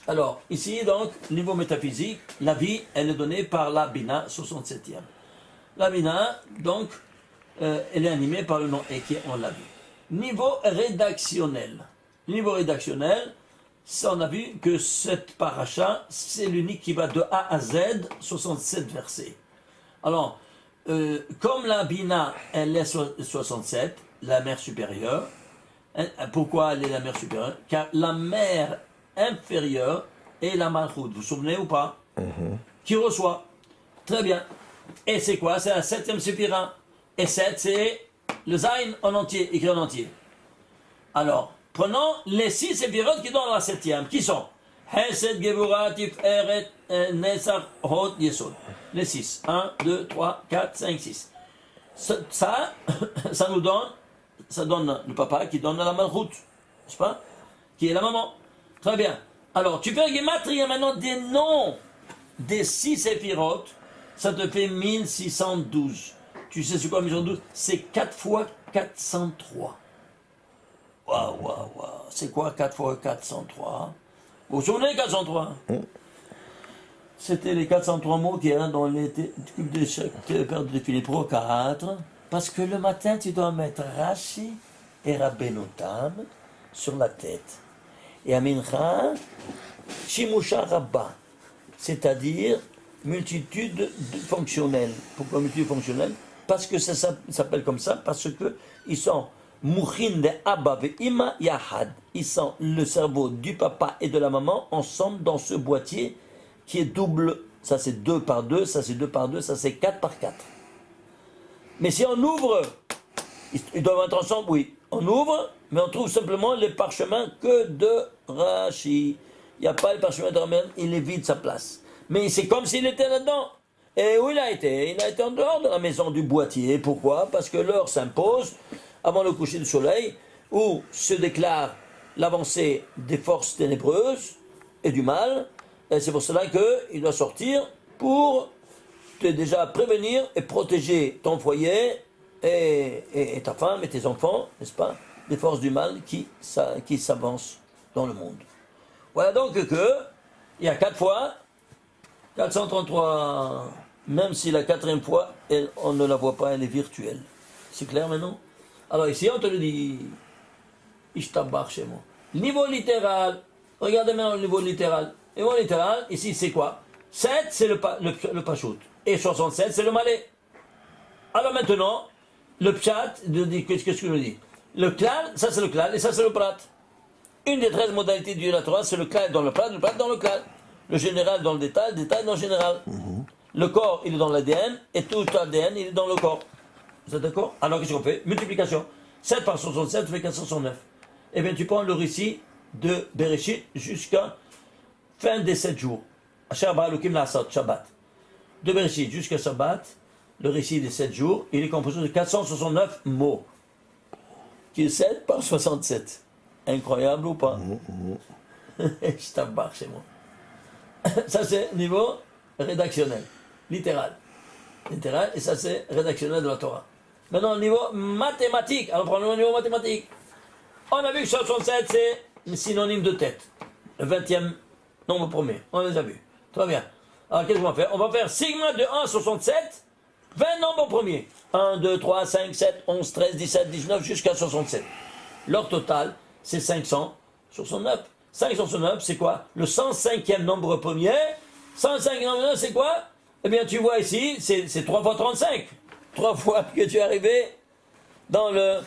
Alors, ici, donc, niveau métaphysique, la vie, elle est donnée par la Bina, 67e. La Bina, donc, elle est animée par le nom Eke, on l'a vu. Niveau rédactionnel. Niveau rédactionnel, ça, on a vu que cette paracha, c'est l'unique qui va de A à Z, 67 versets. Alors, comme la Bina, elle est 67, la mère supérieure. Pourquoi elle est la mère supérieure? Car la mère inférieure est la Malchut. Vous vous souvenez ou pas? Qui reçoit. Très bien. Et c'est quoi? C'est la 7e séphira. Et 7, c'est le Zayn en entier, écrit en entier. Alors, prenons les 6 séphirotes qui donnent la 7e. Qui sont? Hesed, Gevura, Tiferet, Netzach, Hod, Yesod. Les 6. 1, 2, 3, 4, 5, 6. Ça nous donne, ça donne le papa qui donne la Malchut, n'est-ce pas? Qui est la maman. Très bien. Alors, tu fais Gematria maintenant des noms des 6 séphirotes, ça te fait 1612. Tu sais c'est quoi 1612? C'est 4 fois 403. Waouh, waouh, waouh. C'est quoi 4 fois 403? Vous vous souvenez 403? C'était les 403 mots qu'il y a dans les cubes de chaque paire de défilé pro 4. Parce que le matin, tu dois mettre Rashi et Rabbeinu Tam sur la tête. Et à Mincha, Shimusha Rabba, c'est-à-dire multitude fonctionnelle. Pourquoi multitude fonctionnelle? Parce que ça s'appelle comme ça, parce que ils sont Mouchin de Abba ve Ima Yahad. Ils sont le cerveau du papa et de la maman ensemble dans ce boîtier qui est double. Ça c'est 2 par 2, ça c'est 2 par 2, ça c'est 4 par 4. Mais si on ouvre, ils doivent être ensemble, oui. On ouvre, mais on trouve simplement les parchemins que de Rashi. Il n'y a pas le parchemin de Ramean, il est vide sa place. Mais c'est comme s'il était là-dedans. Et où il a été? Il a été en dehors de la maison du boîtier. Pourquoi? Parce que l'heure s'impose avant le coucher du soleil, où se déclare l'avancée des forces ténébreuses et du mal. Et c'est pour cela qu'il doit sortir pour te déjà prévenir et protéger ton foyer et ta femme et tes enfants, n'est-ce pas, des forces du mal qui s'avancent dans le monde. Voilà donc que il y a 4 fois 433, même si la 4e fois, on ne la voit pas, elle est virtuelle. C'est clair maintenant? Alors ici, on te le dit, Ishtabar chez moi. Niveau littéral, regardez maintenant le niveau littéral. Le niveau littéral, ici, c'est quoi? 7, c'est le pachout. Et 67, c'est le malais. Alors maintenant, le pchat, qu'est-ce que je me dis? Le klal, ça c'est le klal, et ça c'est le prat. Une des 13 modalités du la Torah, c'est le klal dans le prat dans le klal. Le général dans le détail dans le général. Le corps, il est dans l'ADN, et tout l'ADN, il est dans le corps. Vous êtes d'accord? Alors qu'est-ce qu'on fait? Multiplication. 7 par 67 fait 469. Eh bien, tu prends le récit de Bereshit jusqu'à fin des 7 jours. Shabbat. De Bereshit jusqu'à Shabbat, le récit des 7 jours, il est composé de 469 mots. Qui est 7 par 67. Incroyable ou pas? Je t'embarque chez moi. Ça, c'est niveau rédactionnel, littéral. Littéral, et ça, c'est rédactionnel de la Torah. Maintenant, au niveau mathématique, alors prenons le niveau mathématique. On a vu que 67, c'est synonyme de tête. Le 20e nombre premier. On les a vus. Très bien. Alors, qu'est-ce qu'on va faire? On va faire sigma de 1 à 67, 20 nombres premiers. 1, 2, 3, 5, 7, 11, 13, 17, 19, jusqu'à 67. Leur total, c'est 569. 569, c'est quoi? Le 105e nombre premier. 105e nombre, c'est quoi? Eh bien, tu vois ici, c'est 3 fois 35. 3 fois que tu es arrivé dans la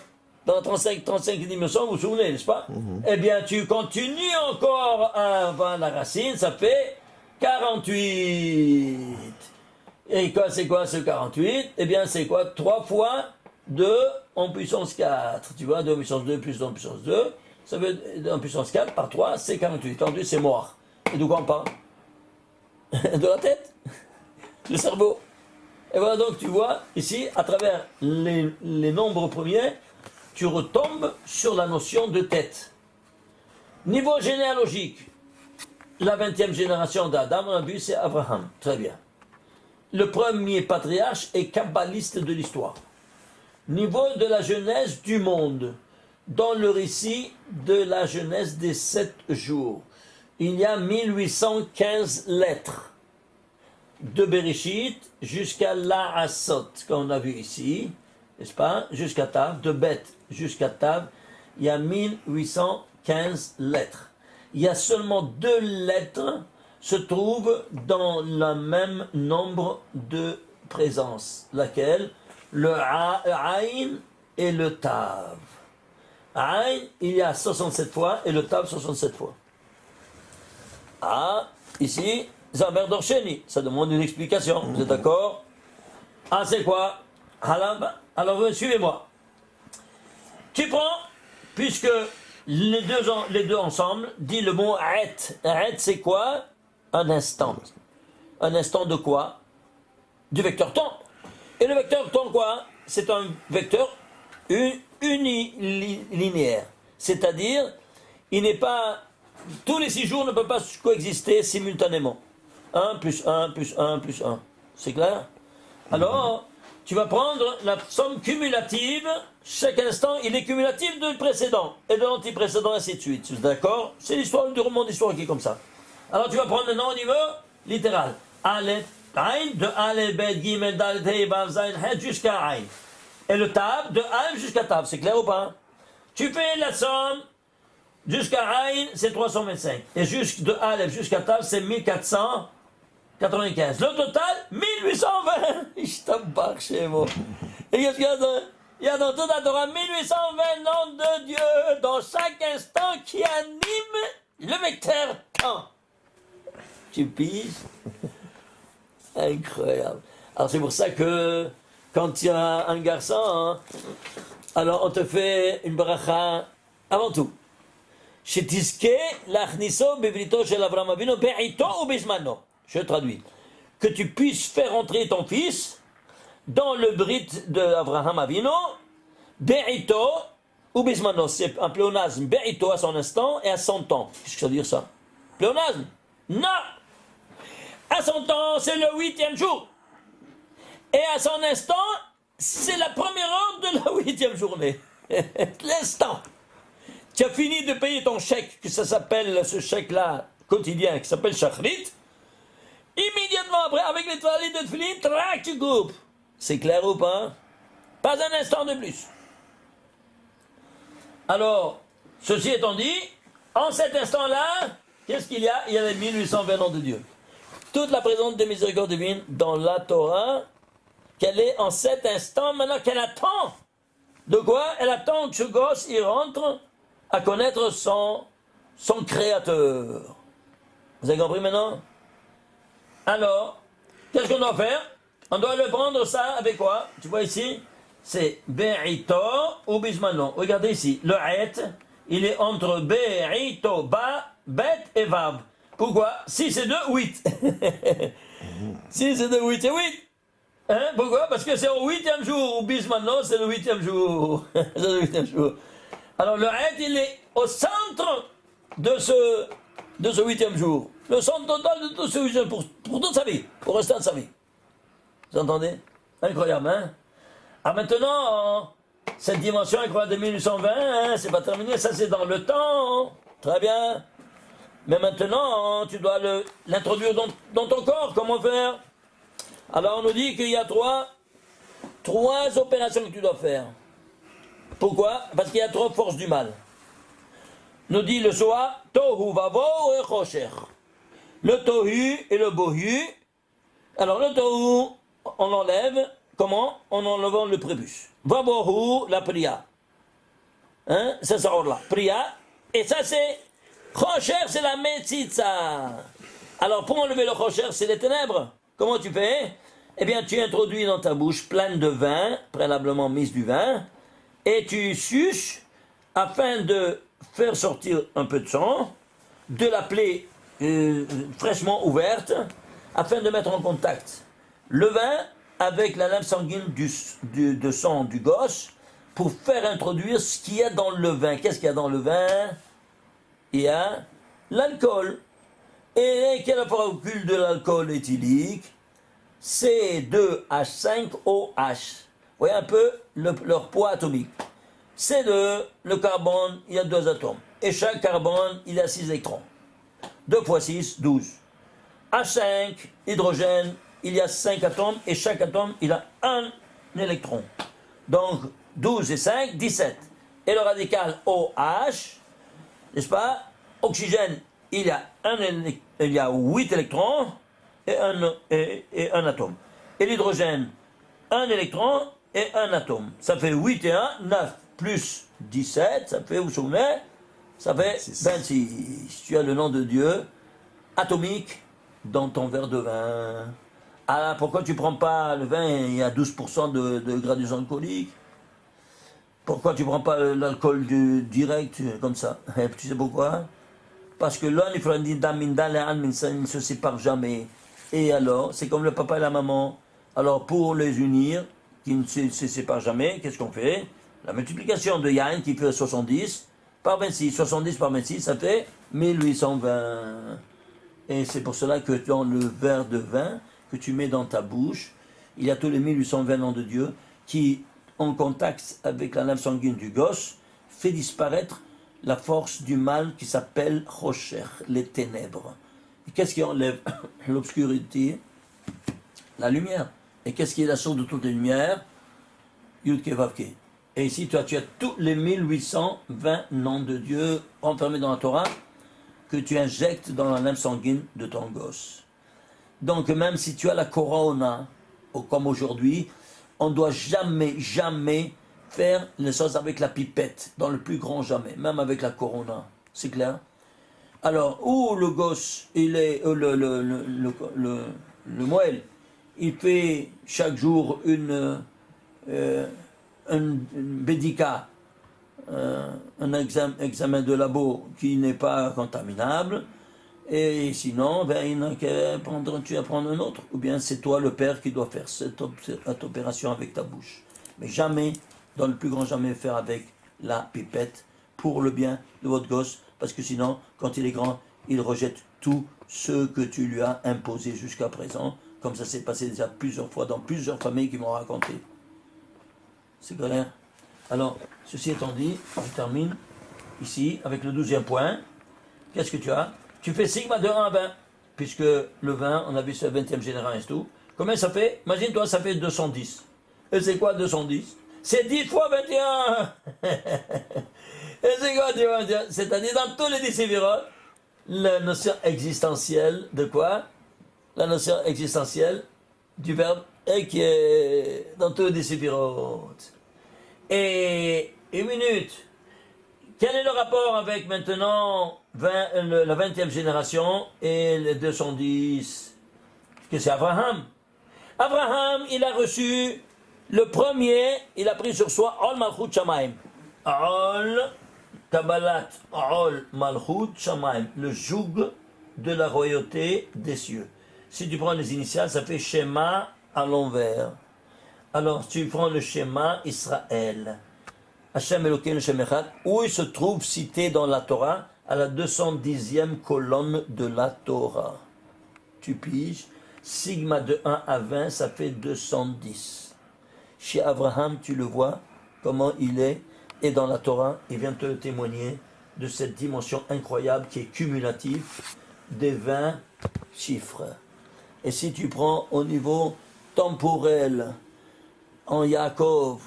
35 dimension, vous vous souvenez, n'est-ce pas? Eh bien, tu continues encore avant la racine, ça fait 48. Et quoi, c'est quoi ce 48? Eh bien, c'est quoi? 3 fois 2 en puissance 4. Tu vois, 2 en puissance 2 plus 2 en puissance 2. Ça veut dire 2 en puissance 4 par 3, c'est 48. En 2, c'est mort. Et d'où on parle? De la tête? Le cerveau. Et voilà donc, tu vois, ici, à travers les nombres premiers, tu retombes sur la notion de tête. Niveau généalogique, la 20e génération d'Adam, on a vu, c'est Abraham. Très bien. Le premier patriarche est kabbaliste de l'histoire. Niveau de la genèse du monde, dans le récit de la genèse des 7 jours, il y a 1815 lettres. De Bereshit jusqu'à La'asot, qu'on a vu ici, n'est-ce pas, jusqu'à Tav, de Beth jusqu'à Tav, il y a 1815 lettres. Il y a seulement 2 lettres se trouvent dans le même nombre de présences. Laquelle? Le Aïn et le Tav. Aïn, il y a 67 fois, et le Tav, 67 fois. Ah, ici, Zamer Dorsheni, ça demande une explication, vous êtes d'accord? Ah, c'est quoi? Alors, suivez-moi. Tu prends, puisque les deux ensemble, dit le mot Aet. Aet, c'est quoi? Un instant. Un instant de quoi? Du vecteur temps. Et le vecteur temps, quoi? C'est un vecteur unilinéaire. C'est-à-dire, il n'est pas tous les 6 jours ne peuvent pas coexister simultanément. 1 plus 1 plus 1 plus 1. C'est clair? Alors, tu vas prendre la somme cumulative. Chaque instant, il est cumulatif du précédent et de l'anti-précédent, ainsi de suite. D'accord? C'est l'histoire du roman d'histoire qui est comme ça. Alors, tu vas prendre maintenant au niveau littéral. Aleph, Aïn, de Aleph, Bet, Gimel, Dalet, Hei, Vav, Zayin, Het jusqu'à Aïn. Et le Tab, de Aleph jusqu'à Tab. C'est clair ou pas? Tu fais la somme jusqu'à Aïn, c'est 325. Et de Aleph jusqu'à Tab, c'est 1495. Le total, 1820. Je t'embarque chez moi. Et qu'est-ce qu'il y a il y a dans toute la Torah 1820 noms de Dieu dans chaque instant qui anime le vecteur temps. Tu piges? Incroyable. Alors c'est pour ça que quand il y a un garçon, hein, alors on te fait une bracha avant tout. Shetiske lachniso bevrito shel Avraham Avinu be'ito ou bismano. Je traduis. Que tu puisses faire entrer ton fils dans le brit de Avraham Avinu, be'ito ou bismano. C'est un pléonasme. Be'ito à son instant et à son temps. Qu'est-ce que ça veut dire ça? Pléonasme? Non! À son temps, c'est le 8e jour. Et à son instant, c'est la première heure de la 8e journée. L'instant. Tu as fini de payer ton chèque, que ça s'appelle, ce chèque-là, quotidien, qui s'appelle Shachrit. Immédiatement après, avec les toilettes de Tfilin, trac, tu coupes. C'est clair ou pas? Pas un instant de plus. Alors, ceci étant dit, en cet instant-là, qu'est-ce qu'il y a? Il y avait 1820 noms de Dieu. Toute la présence des miséricordes divines dans la Torah, qu'elle est en cet instant, maintenant qu'elle attend. De quoi? Elle attend que ce gosse, il rentre à connaître son créateur. Vous avez compris maintenant? Alors, qu'est-ce qu'on doit faire? On doit le prendre ça avec quoi? Tu vois ici? C'est Be'ito ou Bismano. Regardez ici. Le Et, il est entre Be'ito, Ba, Bet et Vav. Pourquoi? 6 et 2, 8. 6 et 2, 8 et 8. Hein? Pourquoi? Parce que c'est au 8e jour. Ou Bismano, c'est le 8e jour. C'est le 8e jour. Alors le Et, il est au centre de ce 8e jour. Le centre total de tout ce 8e jour, pour toute sa vie, pour le restant de sa vie. Vous entendez? Incroyable, hein? Ah, maintenant, cette dimension incroyable de 1820, hein, c'est pas terminé, ça c'est dans le temps. Très bien. Mais maintenant, tu dois l'introduire dans ton corps. Comment faire? Alors on nous dit qu'il y a trois opérations que tu dois faire. Pourquoi? Parce qu'il y a 3 forces du mal. Nous dit le Zohar, Tohu Vavo et Chosher. Le Tohu et le Bohu. Alors le Tohu, on l'enlève. Comment? En enlevant le prépuce. Vavohu, la priya. Hein? Ça sort là. Priya. Et ça c'est... Chosher, c'est la Metzitza. Alors pour enlever le Chosher, c'est les ténèbres. Comment tu fais? Eh bien tu introduis dans ta bouche pleine de vin, préalablement mise du vin, et tu suces afin de faire sortir un peu de sang, de la plaie fraîchement ouverte, afin de mettre en contact le vin avec la lame sanguine de sang du gosse, pour faire introduire ce qu'il y a dans le vin. Qu'est-ce qu'il y a dans le vin? Il y a l'alcool. Et quel appareil de l'alcool éthylique? C2H5OH. Vous voyez un peu leur poids atomique. C2, le carbone, il y a 2 atomes. Et chaque carbone, il a 6 électrons. 2 fois 6, 12. H5, hydrogène, il y a 5 atomes. Et chaque atome, il a 1 électron. Donc, 12 et 5, 17. Et le radical OH, n'est-ce pas? Oxygène, il y a 8 électrons et un atome. Et l'hydrogène, 1 électron et 1 atome. Ça fait 8 et 1, 9. Plus 17, ça fait, vous vous souvenez? Ça fait 26. Tu as le nom de Dieu atomique dans ton verre de vin. Alors pourquoi tu ne prends pas le vin, il y a 12% de gradus alcooliques? Pourquoi tu ne prends pas l'alcool direct comme ça? Tu sais pourquoi? Parce que l'un, il faut dire il ne se sépare jamais. Et alors, c'est comme le papa et la maman. Alors pour les unir, qui ne se séparent jamais, qu'est-ce qu'on fait? La multiplication de Yain qui fait 70, par 26. 70 par 26, ça fait 1820. Et c'est pour cela que dans le verre de vin que tu mets dans ta bouche, il y a tous les 1820 noms de Dieu qui, en contact avec la lame sanguine du gosse, fait disparaître la force du mal qui s'appelle Rocher, les ténèbres. Et qu'est-ce qui enlève l'obscurité? La lumière. Et qu'est-ce qui est la source de toutes les lumières? Yudke Vavke. Et ici, tu as tous les 1820 noms de Dieu enfermés dans la Torah que tu injectes dans la lame sanguine de ton gosse. Donc, même si tu as la corona, comme aujourd'hui, on ne doit jamais faire les choses avec la pipette, dans le plus grand jamais, même avec la corona. C'est clair? Alors, où le gosse, il est, le moelle, il fait chaque jour un bédica, un examen de labo qui n'est pas contaminable, et sinon, ben, il n'a qu'à prendre, tu vas prendre un autre, ou bien c'est toi le père qui doit faire cette opération avec ta bouche. Mais jamais, dans le plus grand jamais, faire avec la pipette pour le bien de votre gosse, parce que sinon, quand il est grand, il rejette tout ce que tu lui as imposé jusqu'à présent, comme ça s'est passé déjà plusieurs fois dans plusieurs familles qui m'ont raconté. C'est clair? Alors, ceci étant dit, on termine ici avec le 12e point. Qu'est-ce que tu as? Tu fais sigma de 1 à 20, puisque le 20, on a vu c'est la 20e génération et tout. Combien ça fait? Imagine-toi, ça fait 210. Et c'est quoi 210? C'est 10 fois 21. Et c'est quoi 10 fois 21? C'est-à-dire dans tous les décivirotes, la notion existentielle de quoi? La notion existentielle du verbe et qui est dans tous les décivirotes. Et une minute. Quel est le rapport avec maintenant la 20e génération et les 210? Que c'est Abraham. Abraham, il a reçu le premier, il a pris sur soi Ol Malchut Shamaim. Ol Kabbalat Ol Malchut Shamaim, le joug de la royauté des cieux. Si tu prends les initiales, ça fait Shema à l'envers. Alors, tu prends le schéma Israël. Hashem Elokeinu Shem Echad, où il se trouve cité dans la Torah, à la 210e colonne de la Torah. Tu piges, sigma de 1 à 20, ça fait 210. Chez Abraham, tu le vois, comment il est, et dans la Torah, il vient te témoigner de cette dimension incroyable qui est cumulative des 20 chiffres. Et si tu prends au niveau temporel, en Yaakov,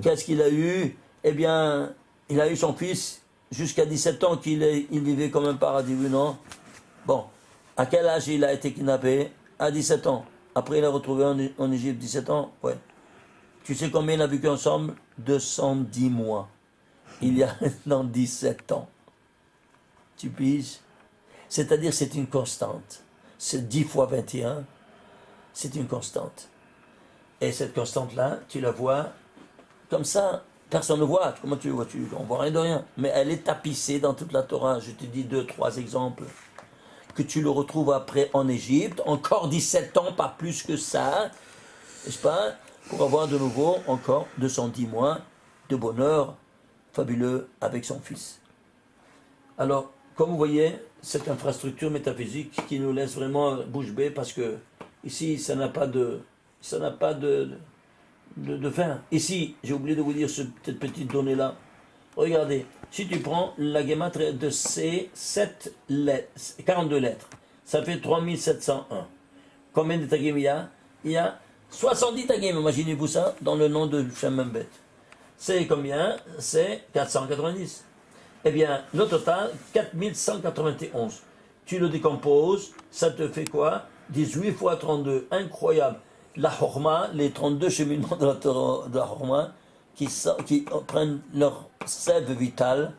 qu'est-ce qu'il a eu? Eh bien, il a eu son fils jusqu'à 17 ans qu'il vivait comme un paradis, non? Bon, à quel âge il a été kidnappé? À 17 ans. Après, il a retrouvé en Égypte 17 ans? Ouais. Tu sais combien il a vécu ensemble? 210 mois. Il y a dans 17 ans. Tu piges? C'est-à-dire, c'est une constante. C'est 10 fois 21, c'est une constante. Et cette constante-là, tu la vois comme ça, personne ne voit. Comment tu vois? On voit rien de rien. Mais elle est tapissée dans toute la Torah. Je te dis 2-3 exemples. Que tu le retrouves après en Égypte, encore 17 ans, pas plus que ça, n'est-ce pas? Pour avoir de nouveau encore 210 mois de bonheur fabuleux avec son fils. Alors, comme vous voyez, cette infrastructure métaphysique qui nous laisse vraiment bouche bée parce que ici, ça n'a pas de fin. Ici, j'ai oublié de vous dire cette petite donnée-là. Regardez, si tu prends la gematria de ces 42 lettres, ça fait 3701. Combien de tagim il y a? Il y a 70 tagim, imaginez-vous ça, dans le nom de Shemembet. C'est combien? C'est 490. Eh bien, le total, 4191. Tu le décomposes, ça te fait quoi? 18 fois 32, incroyable. La Horma, les 32 cheminements de la Horma, qui prennent leur sève vitale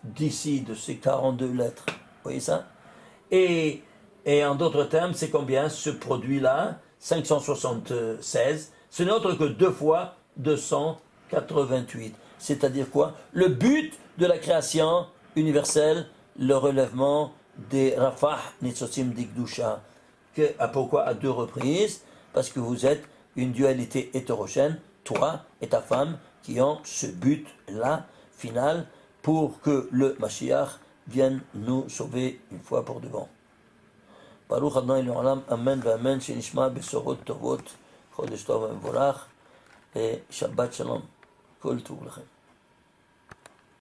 d'ici, de ces 42 lettres. Vous voyez ça? Et en d'autres termes, c'est combien ce produit-là? 576. Ce n'est autre que 2 fois 288. C'est-à-dire quoi? Le but de la création universelle, le relèvement des Rafah Nitzosim Dikdusha. Pourquoi à 2 reprises? Parce que vous êtes une dualité hétérogène, toi et ta femme, qui ont ce but-là, final, pour que le Mashiach vienne nous sauver une fois pour de bon. Baruch Adonai L'Olam, Amen Amen, Shenishma Besorot Tovot, Chodesh Tov Mevorach, et Shabbat Shalom. Kol Tov Lechem.